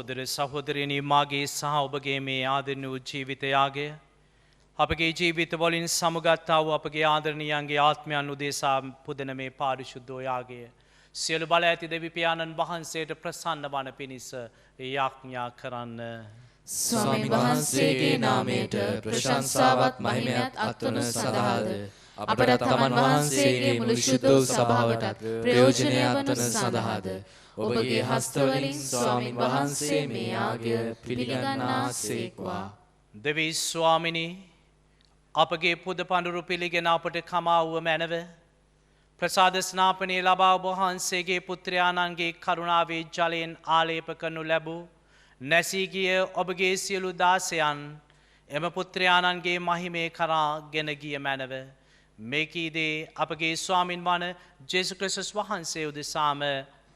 [SPEAKER 3] සහෝදර සහෝදරයනි, මාගේ සහ ඔබගේ මේ ආදරණීය වූ ජීවිතයාගය අපගේ ජීවිත වලින් සමුගත්තා වූ අපගේ ආදරණීයන්ගේ ආත්මයන් උදෙසා පුදන මේ පාරිශුද්ධ යාගය සියලු බල ඇති දෙවි පියාණන් වහන්සේට ප්‍රසන්න වන පිණිස යාඥා කරන්න.
[SPEAKER 5] ස්වාමීන් වහන්සේගේ නාමයට ප්‍රශංසාවත් මහිමයත් අත්වන සඳහාද අපට තමන් වහන්සේගේ මුළු ශුද්ධ සභාවටත් ප්‍රයෝජනයක් වන සඳහාද ඔබගේ හස්තවලින් ස්වාමීන් වහන්සේ මේ යාගය පිළිගන්නාසේක්වා.
[SPEAKER 3] දෙවි ස්වාමිනී, අපගේ පුද පඬුරු පිළිගෙන අපට කමා වූ මැනව ප්‍රසාද ස්නාපනය ලබා ඔබ වහන්සේගේ පුත්‍රයාණන්ගේ කරුණාවේ ජලයෙන් ආලේප කරනු ලැබූ නැසී ගිය ඔබගේ සියලු දාසයන් එම පුත්‍රයාණන්ගේ මහිමේ කරා ගෙන ගිය මැනව මේකීදී අපගේ ස්වාමින් වන ජේසුස් ක්‍රිස්තුස් වහන්සේ උදෙසාම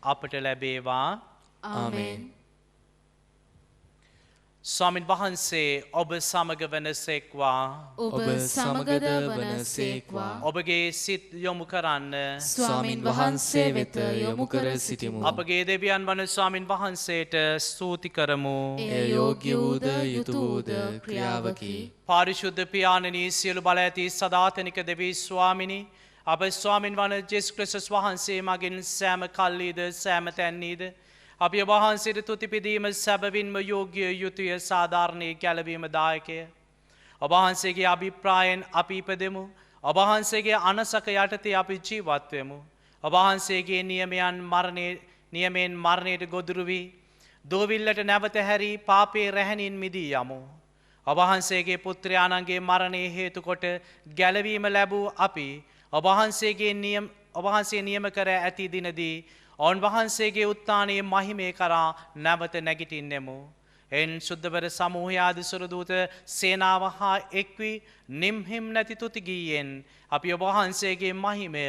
[SPEAKER 3] අපට ලැබේවා.
[SPEAKER 5] ආමේන්.
[SPEAKER 3] ස්වාමින් වහන්සේ ඔබ සමග වනසෙක්වා.
[SPEAKER 5] ඔබ සමගද වනසේක්වා.
[SPEAKER 3] ඔබගේ සිත් යොමු කරන්න.
[SPEAKER 5] ස්වාමින් වහන්සේ වෙත යොමු කර සිටිමු.
[SPEAKER 3] අපගේ දෙවියන් වන ස්වාමින් වහන්සේට ස්තුති කරමු.
[SPEAKER 5] එය යෝග්‍ය වූද යුතු වූද ක්‍රියාවකි.
[SPEAKER 3] පාරිශුද්ධ පියාණනී සියලු බල ඇති සදාතනික දෙවී ස්වාමිනි අප ස්වාමින් වන ජෙසුස් ක්‍රිස්තුස් වහන්සේ මගින් සෑම කල්ලීද සෑම තැන්නීද අපි වහන්සේට තුතිපිදීම සැබවින්ම යෝග්‍ය යුතුය සාධාරණයේ ගැලවීම දායකය. ඔබවහන්සේගේ අභිප්‍රායෙන් අපි ඉපදෙමු. ඔබවහන්සේගේ අනසක යටතේ අපි ජීවත් වෙමු. ඔබවහන්සේගේ නියමයෙන් මරණයට ගොදුරු වී දෝවිල්ලට නැවත හැරී පාපේ රැහැනින් මිදී යමු. ඔබවහන්සේගේ පුත්‍රයාණන්ගේ මරණය හේතු කොට ගැලවීම ලැබූ අපි ඔබවහන්සේ නියම කර ඇති දිනදී ඔවුන්වහන්සේගේ උත්ථානයේ මහිමය කරා නැවත නැගිටින්නෙමු. එන් සුද්ධවර සමූහයාද සුරදූත සේනාව හා එක්වී නිම්හිම් නැති තුති ගීයෙන් අපි ඔබවහන්සේගේ මහිමය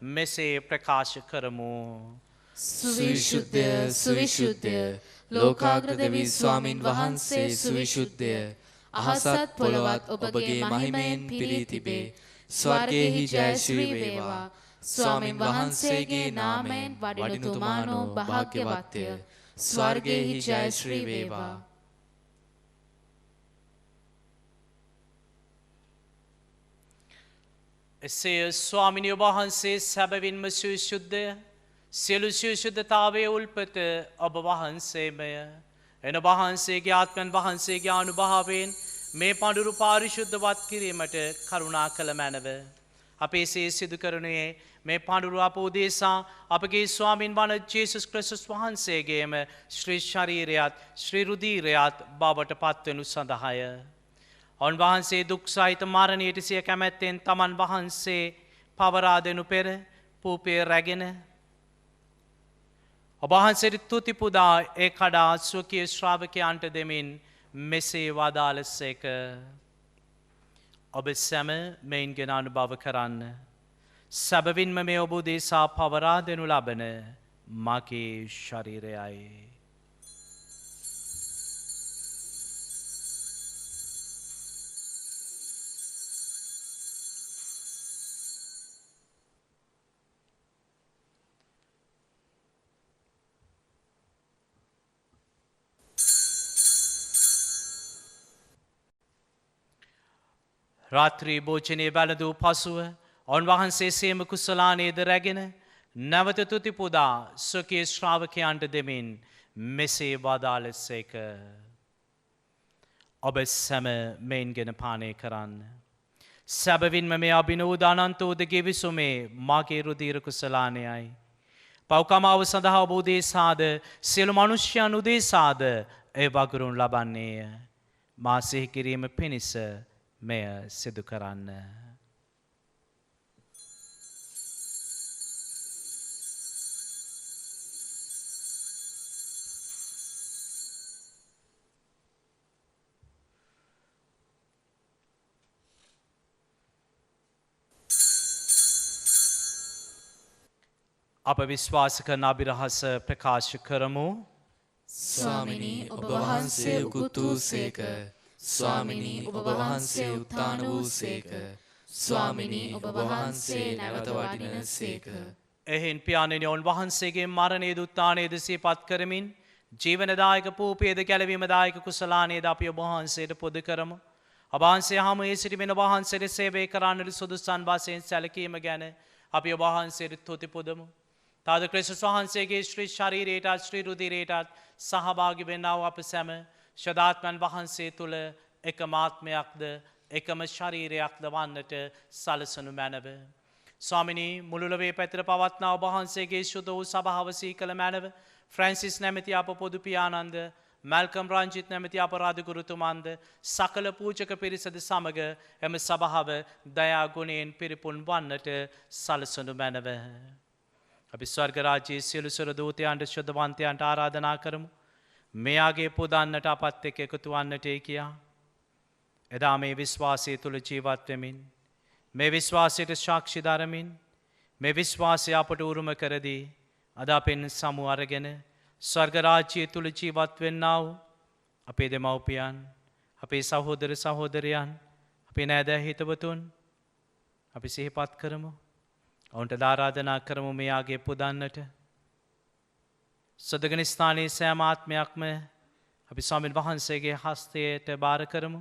[SPEAKER 3] මෙසේ ප්‍රකාශ කරමු.
[SPEAKER 5] සුවිශුද්ධය සුවිශුද්ධය ලෝකාග්‍ර දෙවී ස්වාමින් වහන්සේ සුවිශුද්ධය. අහසත් පොළොවත් ඔබගේ මහිමයෙන් පිරී තිබේ. ස්වර්ගයෙහි ජයශ්‍රී වේවා. ස්වාමින් වහන්සේගේ නාමයෙන් වඩිනුතුමානෝ භාග්‍යවත්ය. ස්වර්ගයෙහි ජයශ්‍රී වේවා.
[SPEAKER 3] එසේ ස්වාමිනී වහන්සේ සැබවින්ම සුවිශුද්ධය. සියලු සුවිශුද්ධතාවයේ උල්පත ඔබ වහන්සේමය. එන වහන්සේගේ ආත්මයන් වහන්සේගේ අනුභවයෙන් මේ පඬුරු පාරිශුද්ධවත් කිරීමට කරුණා කළ මැනව. අපේ සේ සිදු කරනුයේ මේ පඬුරු අප උදෙසා අපගේ ස්වාමින් වන ජේසුස් ක්‍රිස්තුස් වහන්සේගේම ශ්‍රී ශරීරයත් ශ්‍රී රුධීරයත් බවට පත්වනු සඳහාය. උන්වහන්සේ දුක් සහිත මරණයට සිය කැමැත්තෙන් තමන් වහන්සේ පවරා දෙනු පෙර පූපය රැගෙන ඔබවහන්සේට තුති පුදා ඒ කඩා ස්වකීය ශ්‍රාවකයන්ට දෙමින් මෙසේ වදාළසේක. ඔබ සැම මෙයින් ගෙන අනුභව කරන්න. සැබවින්ම මේ ඔබ උදෙසා පවරා දෙනු ලබන මගේ ශරීරයයි. රාත්‍රී භෝජනය බැලදූ පසුව ඔවුන්වහන්සේ සේම කුසලානයේද රැගෙන නැවත තුති පුදා ස්වකීය ශ්‍රාවකයන්ට දෙමින් මෙසේ වදාළසේක. ඔබ සැම මෙයින් ගෙන පානය කරන්න. සැබවින්ම මේ අභිනවූද අනන්ත වූ ගෙවිසුමේ මාගේ රුධීර කුසලානයයි. පව්කමාව සඳහා ඔබ උදෙසාද සියලු මනුෂ්‍යයන් උදෙසාද ඒ වගුරුන් ලබන්නේය. මා සිහි කිරීම පිණිස මෙය සිදු කරන්න. අප විශ්වාස කරන අභිරහස ප්‍රකාශ කරමු.
[SPEAKER 5] ස්වාමිනී ඔබ වහන්සේ උකුත් වූ සේක. ස්වාමිනී ඔබ වහන්සේ උත්ථාන වූ සේක. ස්වාමිනී ඔබ වහන්සේ නැවත වඩින සේක.
[SPEAKER 3] එහෙන් පියාණෙනි ඔවුන් වහන්සේගේ මරණයේද උත්ථානයේද සිහිපත් කරමින් ජීවනදායක පූපයේද කැලවීමදායක කුසලානයේද අපි ඔබ වහන්සේට පොද කරමු. ඔබ වහන්සේ හමුවේ සිටින වහන්සේට සේවය කරන්නට සුදුසුන් වශයෙන් සැලකීම ගැන අපි ඔබ වහන්සේට තුති පුදමු. තාද ක්‍රිස්තුස් වහන්සේගේ ශ්‍රී ශරීරයටත් ශ්‍රී රුධිරයටත් සහභාගී වෙන්නා වූ අප සැම ශදාත්මයන් වහන්සේ තුළ එකම ආත්මයක්ද එකම ශරීරයක්ද වන්නට සලසනු මැනව. ස්වාමිනී මුළුලොවේ පැතිර පවත්නා ඔබ වහන්සේගේ ශුද්ධ වූ සභාව සිහි කළ මැනව. ෆ්‍රැන්සිස් නැමැති අප පොදු පියාණන්ද මැල්කම් රංජිත් නැමැති අපරාධ ගුරුතුමන්ද සකල පූජක පිරිසද සමග එම සභාව දයා ගුණයෙන් පිරිපුන් වන්නට සලසනු මැනව. අපි ස්වර්ග රාජ්‍යයේ සියලු සොර දූතයන්ට ශුද්ධවන්තයන්ට ආරාධනා කරමු. මෙයාගේ පුදන්නට අපත් එක්ක එකතු වන්නටේ කියා. එදා මේ විශ්වාසය තුළ ජීවත් වෙමින් මේ විශ්වාසයට සාක්ෂි දරමින් මේ විශ්වාසය අපට උරුම කරදී අද අපෙන් සමු අරගෙන ස්වර්ග රාජ්‍යය තුළ ජීවත් වෙන්නා වූ අපේ දෙමව්පියන්, අපේ සහෝදර සහෝදරයන්, අපේ නෑදෑ හිතවතුන් අපි සිහිපත් කරමු. ඔවුන්ට ආරාධනා කරමු මෙයාගේ පුදන්නට. සදගන ස්ථානයේ සෑම ආත්මයක්ම අපි ස්වාමීන් වහන්සේගේ හස්තයට බාර කරමු.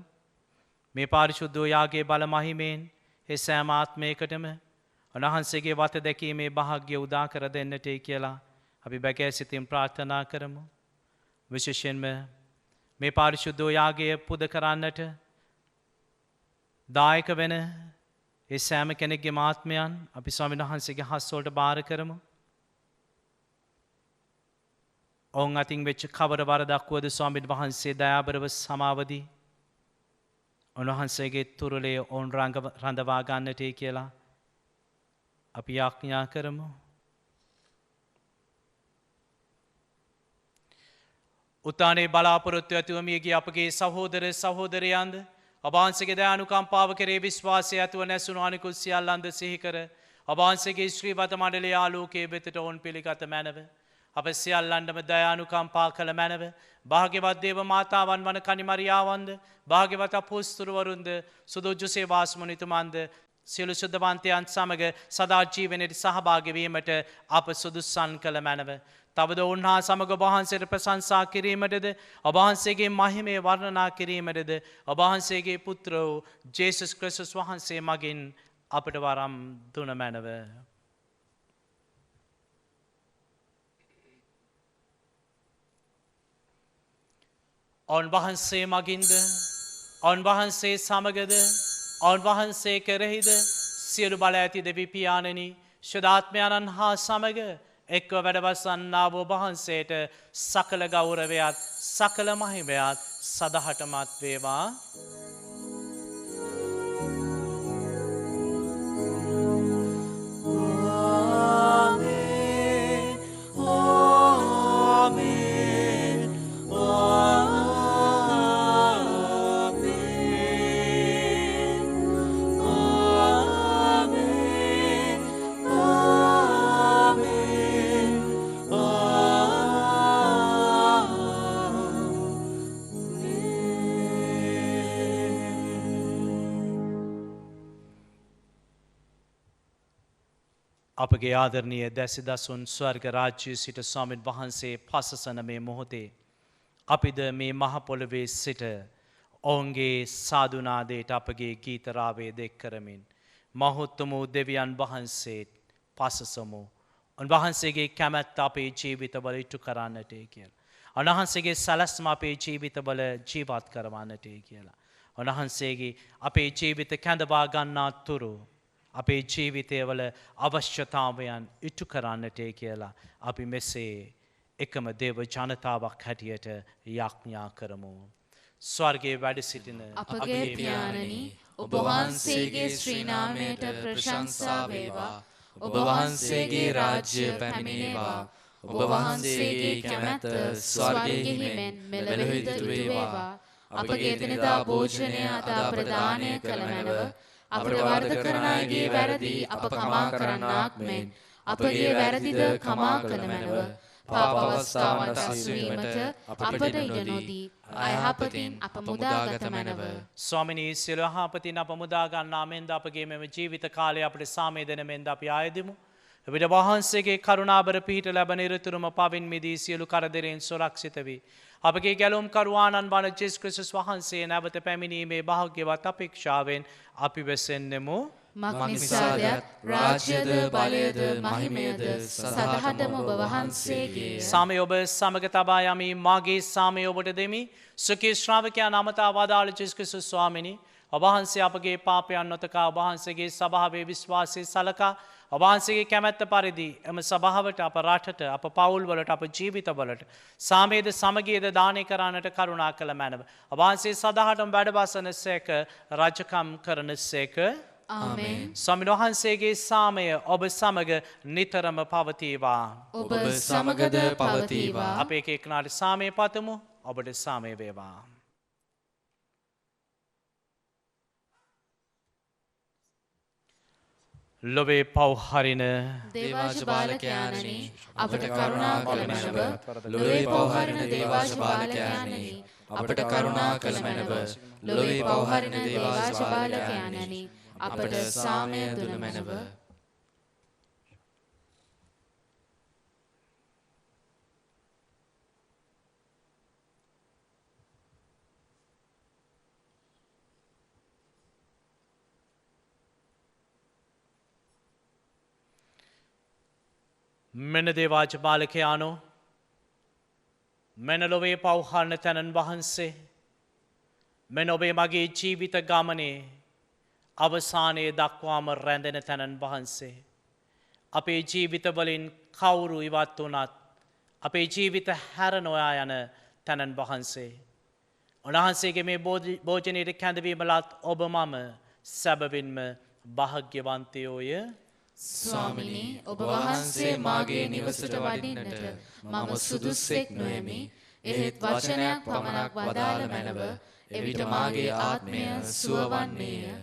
[SPEAKER 3] මේ පාරිශුද්ධ යාගේ බල මහිමෙන් ඒ සෑම ආත්මයකටම උන්වහන්සේගේ වත දැකීමේ වාසනාව උදා කර දෙන්නටයි කියලා අපි බැකෑ සිතින් ප්‍රාර්ථනා කරමු. විශේෂයෙන්ම මේ පාරිශුද්ධ යාගය පුද කරන්නට දායක වෙන ඒ සෑම කෙනෙක්ගේ ආත්මයන් අපි ස්වාමීන් වහන්සේගේ හස්තවලට බාර කරමු. ඔවුන් අතින් වෙච්ච කවර වරදක් වුවද ස්වාමීන් වහන්සේ දයාබරව සමාව දී උන්වහන්සේගේ තුරුලේ ඔවුන් රඳවා ගන්නටයි කියලා අපි ආඥා කරමු. උත්තානයේ බලාපොරොත්තු ඇතිව මියගිය අපගේ සහෝදර සහෝදරයන්ද ඔබ වහන්සේගේ දයානුකම්පාව කෙරේ විශ්වාසය ඇතුව නැසුණු අනිකුත් සියල්ලන්ද සිහි කර ඔබ වහන්සේගේ ශ්‍රීවත මණ්ඩලයේ ආලෝකයේ වෙතට ඔවුන් පිළිගත මැනව. අප සියල්ලන්ටම දයානුකම්පා කළ මැනව. භාග්‍යවත් දේව මාතාවන් වන කනිමරියාවන්ද භාග්‍යවත් අපොස්තුලවරුන්ද සුදු ජොසේෆ් මුනිතුමන්ද සියලු සුද්ධවන්තයන් සමග සදා ජීවනයේ සහභාගී වීමට අප සුදුසුසන් කළ මැනව. තවද උන්හා සමග ඔබ වහන්සේට ප්‍රශංසා කිරීමටද ඔබ වහන්සේගේ මහිමය වර්ණනා කිරීමටද ඔබ වහන්සේගේ පුත්‍ර වූ ජේසුස් ක්‍රිස්තුස් වහන්සේ මගින් අපට වරම් දුන මැනව. ඔවුන් වහන්සේ මගින්ද ඔවුන් වහන්සේ සමගද ඔවුන් වහන්සේ කෙරෙහිද සියලු බල ඇති දෙවි පියාණනි ශුද්ධාත්මයන්න් හා සමග එක්ව වැඩවසන්නා වූ ඔබ වහන්සේට සකල ගෞරවයත් සකල මහිමයත් සදහටමත් වේවා. අපගේ ආදරණීය දැසිදසුන් ස්වර්ග රාජ්‍යයේ සිට ස්වාමීන් වහන්සේ පසසන මේ මොහොතේ අපිද මේ මහ පොළවේ සිට ඔවුන්ගේ සාදුනාදයට අපගේ ගීත රාවය දෙක් කරමින් මහෝත්තම වූ දෙවියන් වහන්සේත් පසසමු. උන්වහන්සේගේ කැමැත්ත අපේ ජීවිතවල ඉටු කරන්නටයි කියලා. උන්වහන්සේගේ සැලැස්ම අපේ ජීවිතවල ජීවත් කරවන්නටයි කියලා. උන්වහන්සේගේ අපේ ජීවිත කැඳවා ගන්නා තුරු අපේ ජීවිතයවල අවශ්‍යතාවයන් ඉටු කරන්නටේ කියලා අපි මෙසේ එකම දේව ජනතාවක් හැටියට යාඥා කරමු. ස්වර්ගයේ වැඩ සිටින
[SPEAKER 5] අපගේ පියාණනි ඔබ වහන්සේගේ ශ්‍රී නාමයට ප්‍රශංසා වේවා. ඔබ වහන්සේගේ රාජ්‍ය පැමිණේවා. ඔබ වහන්සේගේ කැමැත්ත ස්වර්ගයේ මෙන් මෙලොවෙහිද වේවා. අපගේ දිනදා භෝජනය අද ප්‍රදානය කළ මැනව. අපට වරද කරන අයගේ වැරදි අප කමා කරන්නාක් මෙන් අපගේ වැරදිද කමා කළ මැනව. පාප අවස්ථාවට අසුවීමට අපට ඉඩ නොදී අයහපතින් අප මුදාගත මැනව.
[SPEAKER 3] ස්වාමිනී සියලු යහපතින් අප මුදා ගන්නා මෙන්ද අපගේ මෙම ජීවිත කාලය අපට සාමය දෙන මෙන්ද අපි ආයදෙමු. එවිට වහන්සේගේ කරුණාබර පිහිට ලැබෙන ඉරතුරුම පවින් මිදී සියලු කරදරෙන් සුරක්ෂිත වී අපගේ ගැලුම් කරුවාණන් වන ජේසුස් ක්‍රිස්තුස් වහන්සේ නැවත පැමිණීමේ භාග්‍යවත් අපේක්ෂාවෙන් අපි වෙසෙන්නෙමු.
[SPEAKER 5] මක්නිසාදත් රාජ්‍යද බලයද මහිමයද සදහටම ඔබ වහන්සේගේ.
[SPEAKER 3] සාමය ඔබ සමග තබා යමි මාගේ සාමය ඔබට දෙමි. සුඛී ශ්‍රාවකයන් අමතා වදාළ ජේසුස් ක්‍රිස්තුස් ස්වාමිනී ඔබ වහන්සේ අපගේ පාපයන් නොතකා ඔබ වහන්සේගේ සභාවේ විශ්වාසය සලකා ඔබ වහන්සේගේ කැමැත්ත පරිදි එම සභාවට අප රටට අප පවුල්වලට අප ජීවිතවලට සාමයේද සමගියද දානය කරන්නට කරුණා කළ මැනව. ඔබ වහන්සේ සදාහටම වැඩවසන සේක රජකම් කරන සේක.
[SPEAKER 5] ආමේන්.
[SPEAKER 3] ස්වාමීන් වහන්සේගේ සාමය ඔබ සමග නිතරම පවතිවා.
[SPEAKER 5] ඔබ සමගද පවතිවා.
[SPEAKER 3] අප එක එක්නාට සාමය පතමු. ඔබට සාමය වේවා. ලොවේ පව්හරින
[SPEAKER 5] දේවාශ බාලකයාණනි අපට කරුණා කළ මැනව. ලොවේ පව්හරින දේවාශ බාලකයාණනි අපට කරුණා කළ මැනව ලොවේ පවහරින දේවාශපාලකයන්ණනි අපට සාමය දුන මැනව
[SPEAKER 3] මෙන දේවාජපාලකයානෝ මෙන ලොවේ පවහරණ තැනන් වහන්සේ මෙන ඔබේ මගේ ජීවිත ගමනේ අවසානයේ දක්වාම රැඳෙන තැනන් වහන්සේ අපේ ජීවිතවලින් කවුරු ඉවත් වුණත් අපේ ජීවිත හැර නොයා යන තැනන් වහන්සේ උන්වහන්සේගේ මේ භෝජනයේ කැඳවීම ලත් ඔබ මම සැබවින්ම භාග්‍යවන්තයෝය
[SPEAKER 5] ස්වාමිනී ඔබ වහන්සේ මාගේ නිවසට වඩින්නට මම සුදුස්සෙක් නොෙමි. එහෙත් වචනයක් පමණක් වදාළ මැනව එවිට මාගේ ආත්මය සුවවන්නේය.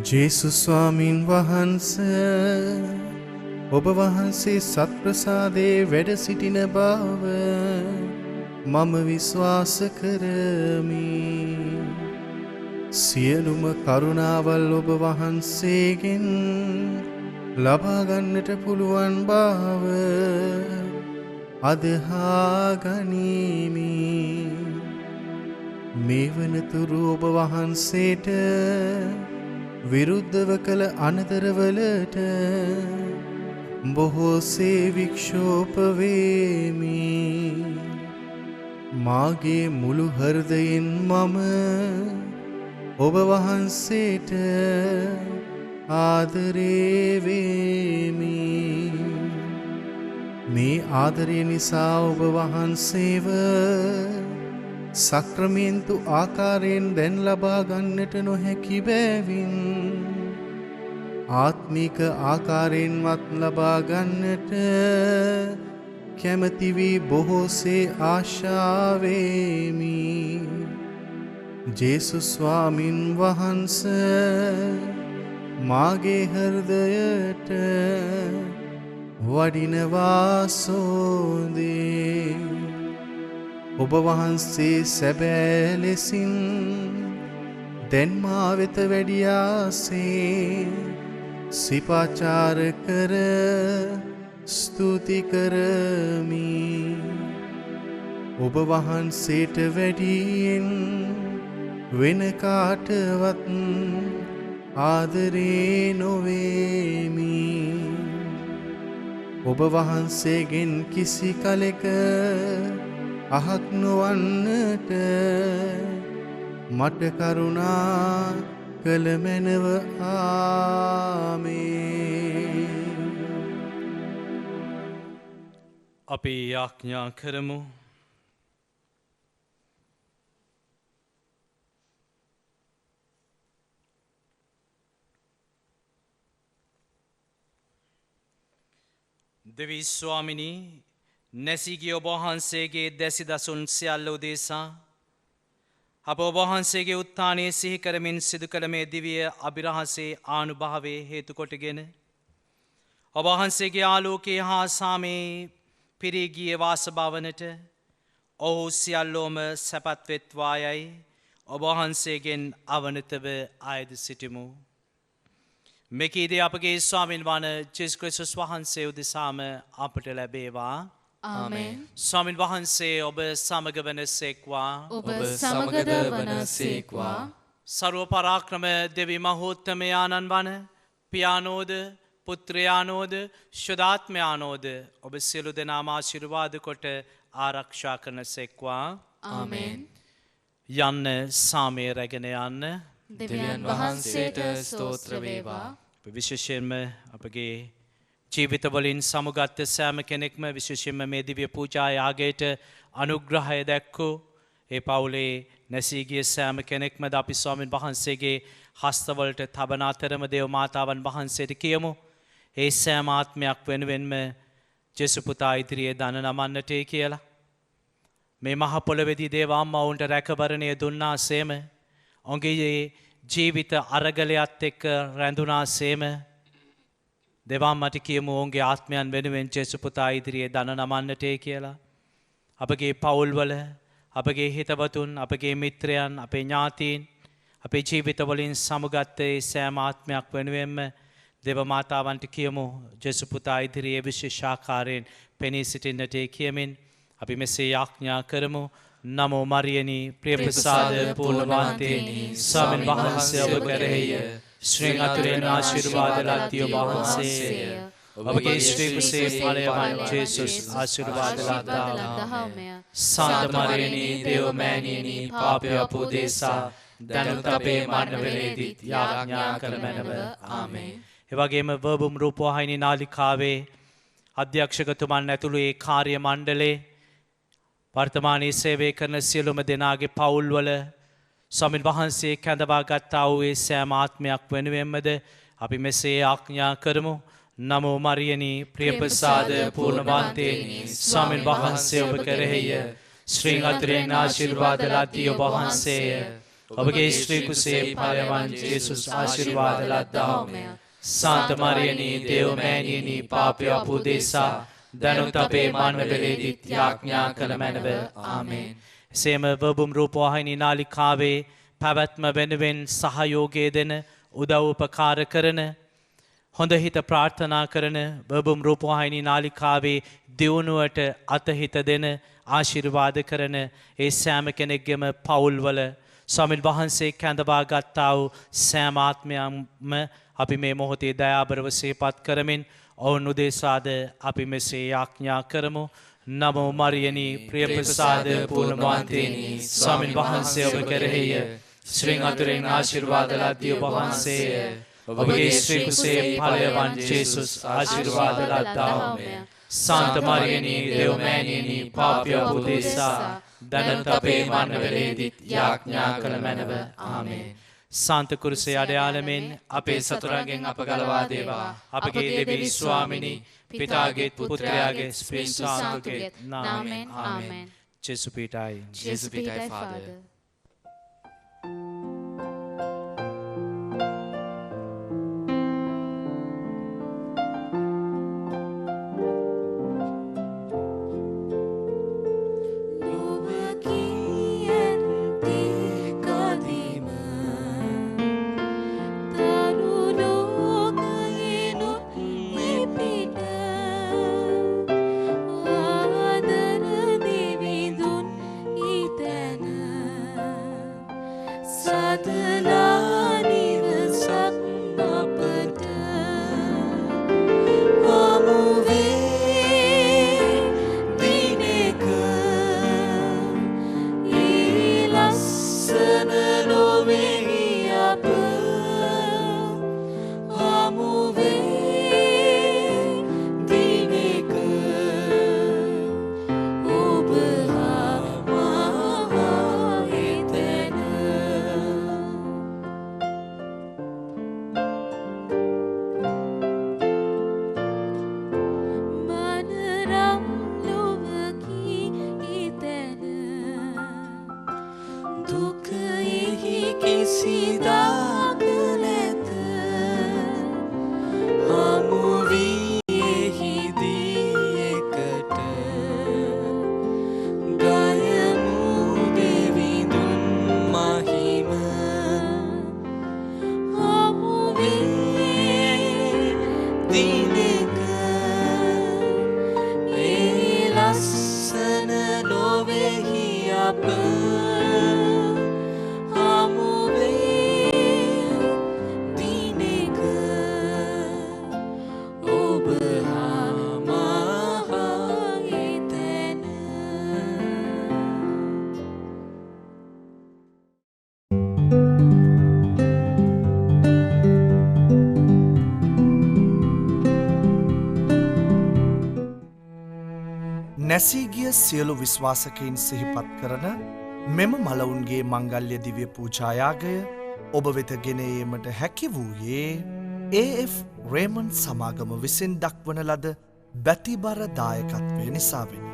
[SPEAKER 7] ජේසුස් ස්වාමින් වහන්සේ ඔබ වහන්සේ සත්ප්‍රසාදයේ වැඩ සිටින බව මම විශ්වාස කරමි. සියලුම කරුණාවල් ඔබ වහන්සේගෙන් ලබා ගන්නට පුළුවන් බව අදහා ගනිමි. මේ වනතුරු ඔබ වහන්සේට විරුද්ධව කළ අනතරවලට බොහෝසේ වික්ෂෝප වේමි. මාගේ මුළු හෘදයෙන් මම ඔබ වහන්සේට ආදරේ වෙමි. මේ ආදරය නිසා ඔබ වහන්සේව සක්‍රමේන්තු ආකාරයෙන් දැන් ලබා ගන්නට නොහැකි බැවින් ආත්මික ආකාරයෙන්වත් ලබා ගන්නට කැමැති වී බොහෝසේ ආශාවෙමි. ජේසුස් ස්වාමින් වහන්සේ මාගේ හෘදයට වඩිනවා සෝදේ. ඔබ වහන්සේ සැබෑ ලෙසින් දැන් මා වෙත වැඩියාසේ සිපාචාර කර ස්තුති කරමි. ඔබ වහන්සේට වැඩියෙන් වෙන කාටවත් ආදරේ නොවේමි. ඔබ වහන්සේගෙන් කිසි කලෙක අහක් නොවන්නට මට කරුණා කළ මැනව ආමේන්.
[SPEAKER 3] අපි යාඥා කරමු. දෙවි ස්වාමිනී නැසීගිය ඔබ වහන්සේගේ දැසි දසුන් සියල්ල උදෙසා අප ඔබ වහන්සේගේ උත්ථානයේ සිහි කරමින් සිදු කළ මේ දිව්‍ය අභිරහසේ ආනුභාවයේ හේතු කොටගෙන ඔබ වහන්සේගේ ආලෝකයේ හා සාමයේ පිරී ගිය වාසභවනට ඔහු සියල්ලෝම සැපත් වෙත්වා යයි ඔබ වහන්සේගෙන් අවනතව ආයද සිටිමු. මෙකීදී අපගේ ස්වාමින් වන ජේසුස් ක්‍රිස්තුස් වහන්සේ උදෙසාම අපට ලැබේවා.
[SPEAKER 5] ආමේන්.
[SPEAKER 3] ස්වාමින් වහන්සේ ඔබ සමග වනසේක්වා.
[SPEAKER 5] ඔබ සමගද වනසේක්වා.
[SPEAKER 3] සර්ව පරාක්‍රම දෙවි මහෝත්තමයාණන් වන පියානෝද පුත්‍රයානෝද ශුද්ධාත්මයානෝද ඔබ සියලු දෙනාම ආශිර්වාද කොට ආරක්ෂා කරනසේක්වා.
[SPEAKER 5] ආමේන්.
[SPEAKER 3] යන්න සාමය රැගෙන යන්න.
[SPEAKER 5] දෙවියන් වහන්සේට ස්තෝත්‍ර වේවා.
[SPEAKER 3] විශේෂයෙන්ම අපගේ ජීවිතවලින් සමුගත්ත සෑම කෙනෙක්ම විශේෂයෙන්ම මේ දිව්‍ය පූජා යාගයට අනුග්‍රහය දැක්වූ ඒ පවුලේ නැසී ගිය සෑම කෙනෙක්ම ද අපි ස්වාමින් වහන්සේගේ හස්තවලට තබන අතරම දේව මාතාවන් වහන්සේට කියමු. ඒ සෑම ආත්මයක් වෙනුවෙන්ම ජේසුස් පුතා ඉදිරියේ දන නමන්නටේ කියලා. මේ මහ පොළොවේදී දේව අම්මා වුන්ට රැකවරණය දුන්නාසේම ඔවුන්ගේ ජීවිත අරගලයත් එක්ක රැඳුනාසේම දේව අම්මට කියමු ඔවුන්ගේ ආත්මයන් වෙනුවෙන් ජේසුස් පුතා ඉදිරියේ දන නමන්නටේ කියලා. අපගේ පවුල්වල අපගේ හිතවතුන් අපගේ මිත්‍රයන් අපේ ඥාතීන් අපේ ජීවිතවලින් සමුගත් ඒ සෑම ආත්මයක් වෙනුවෙන්ම දේව මාතාවන්ට කියමු ජේසුස් පුතා ඉදිරියේ විශේෂාකාරයෙන් පෙනී සිටින්නට කියමින් අපි මෙසේ යාඥා කරමු. නමෝ මරියනි ප්‍රියප්‍රසාද පූර්ණවන්තේනි ස්වාමීන් වහන්සේ ඔබ කෙරෙහිය ශ්‍රී අතුරෙන් ආශිර්වාද ලද්දී ඔබ වහන්සේය. ඔබගේ ශ්‍රී කුසේ ඵලයන් ජේසුස් ආශිර්වාද ලද්දාහමය. සාන්ත මරියනි දේව මෑණියනි පාපය අපෝදේසා දැනුත් අපේ මරණවේලේදී යාඥා කරමැනව. ආමේන්. එවැගේම වර්බුම් රූපවාහිනී නාලිකාවේ අධ්‍යක්ෂකතුමන් ඇතුළු ඒ කාර්ය මණ්ඩලේ වර්තමානයේ සේවය කරන සියලුම දෙනාගේ පවුල්වල ස්වාමීන් වහන්සේ කැඳවා ගත්තා වූ ඒ සෑම ආත්මයක් වෙනුවෙන්මද අපි මෙසේ ආඥා කරමු. නමෝ මරියනි ප්‍රියප්‍රසාද පූර්ණවන්තේනි ස්වාමීන් වහන්සේ ඔබ කෙරෙහිය ශ්‍රී අතුරෙන් ආශිර්වාද ලද්දී ඔබ වහන්සේය. ඔබගේ ශ්‍රී කුසේ ඵලයන් ජේසුස් ආශිර්වාද ලද්දාහමය. සාන්ත මරියනි දේව මෑණියනි පාපය අපෝදේසා දැනුත් අපේ මරණවේලේදී යාඥා කළමැනව. ආමේන්. සේම වර්බුම් රූපවාහිනී නාලිකාවේ පැවැත්ම වෙනුවෙන් සහයෝගය දෙන උදව් උපකාර කරන හොඳ හිත ප්‍රාර්ථනා කරන වර්බුම් රූපවාහිනී නාලිකාවේ දියුණුවට අතහිත දෙන ආශිර්වාද කරන ඒ සෑම කෙනෙක්ගේම පවුල්වල ස්වාමීන් වහන්සේ කැඳවා ගත්තා වූ සෑම ආත්මයන්ම අපි මේ මොහොතේ දයාබරව සිහිපත් කරමින් ඔවුන් උදෙසාද අපි මෙසේ යාඥා කරමු. නමෝ මරියනි ප්‍රියප්‍රසාද පූර්ණවන්තේනි ස්වාමීන් වහන්සේ ඔබ කෙරෙහිය ශ්‍රී අතුරෙන් ආශිර්වාද ලද්දී ඔබ වහන්සේය. ඔබගේ ශ්‍රී කුසේ ඵලයන් ජේසුස් ආශිර්වාද ලද්දාහමය. සාන්ත මරියනි දේව මෑණියනි පාපය අපෝදේසා දැනුත් අපේ මරණවේලේදී යාඥා කළමැනව. ආමේන්. සාන්ත කුරුසේ අඩයාලමෙන් අපේ සතුරන්ගෙන් අප ගලවා දේවා. අපගේ දෙවි ස්වාමිනී පිතාගේ පුත්‍රයාගේ ස්පේසාන්තුගේ නාමයෙන්. ආමේන්. ජේසු පිටයි.
[SPEAKER 5] ජේසු පිටයි ෆාදර්.
[SPEAKER 1] නැසීගිය සියලු විශ්වාසකයින් සිහිපත් කරන මෙම මලවුන්ගේ මංගල්‍ය දිව්‍ය පූජායාගය ඔබ වෙත ගෙන ඒමට හැකි වූයේ AF රේමන් සමාගම විසින් දක්වන ලද බැතිබර දායකත්වය නිසාවෙනි.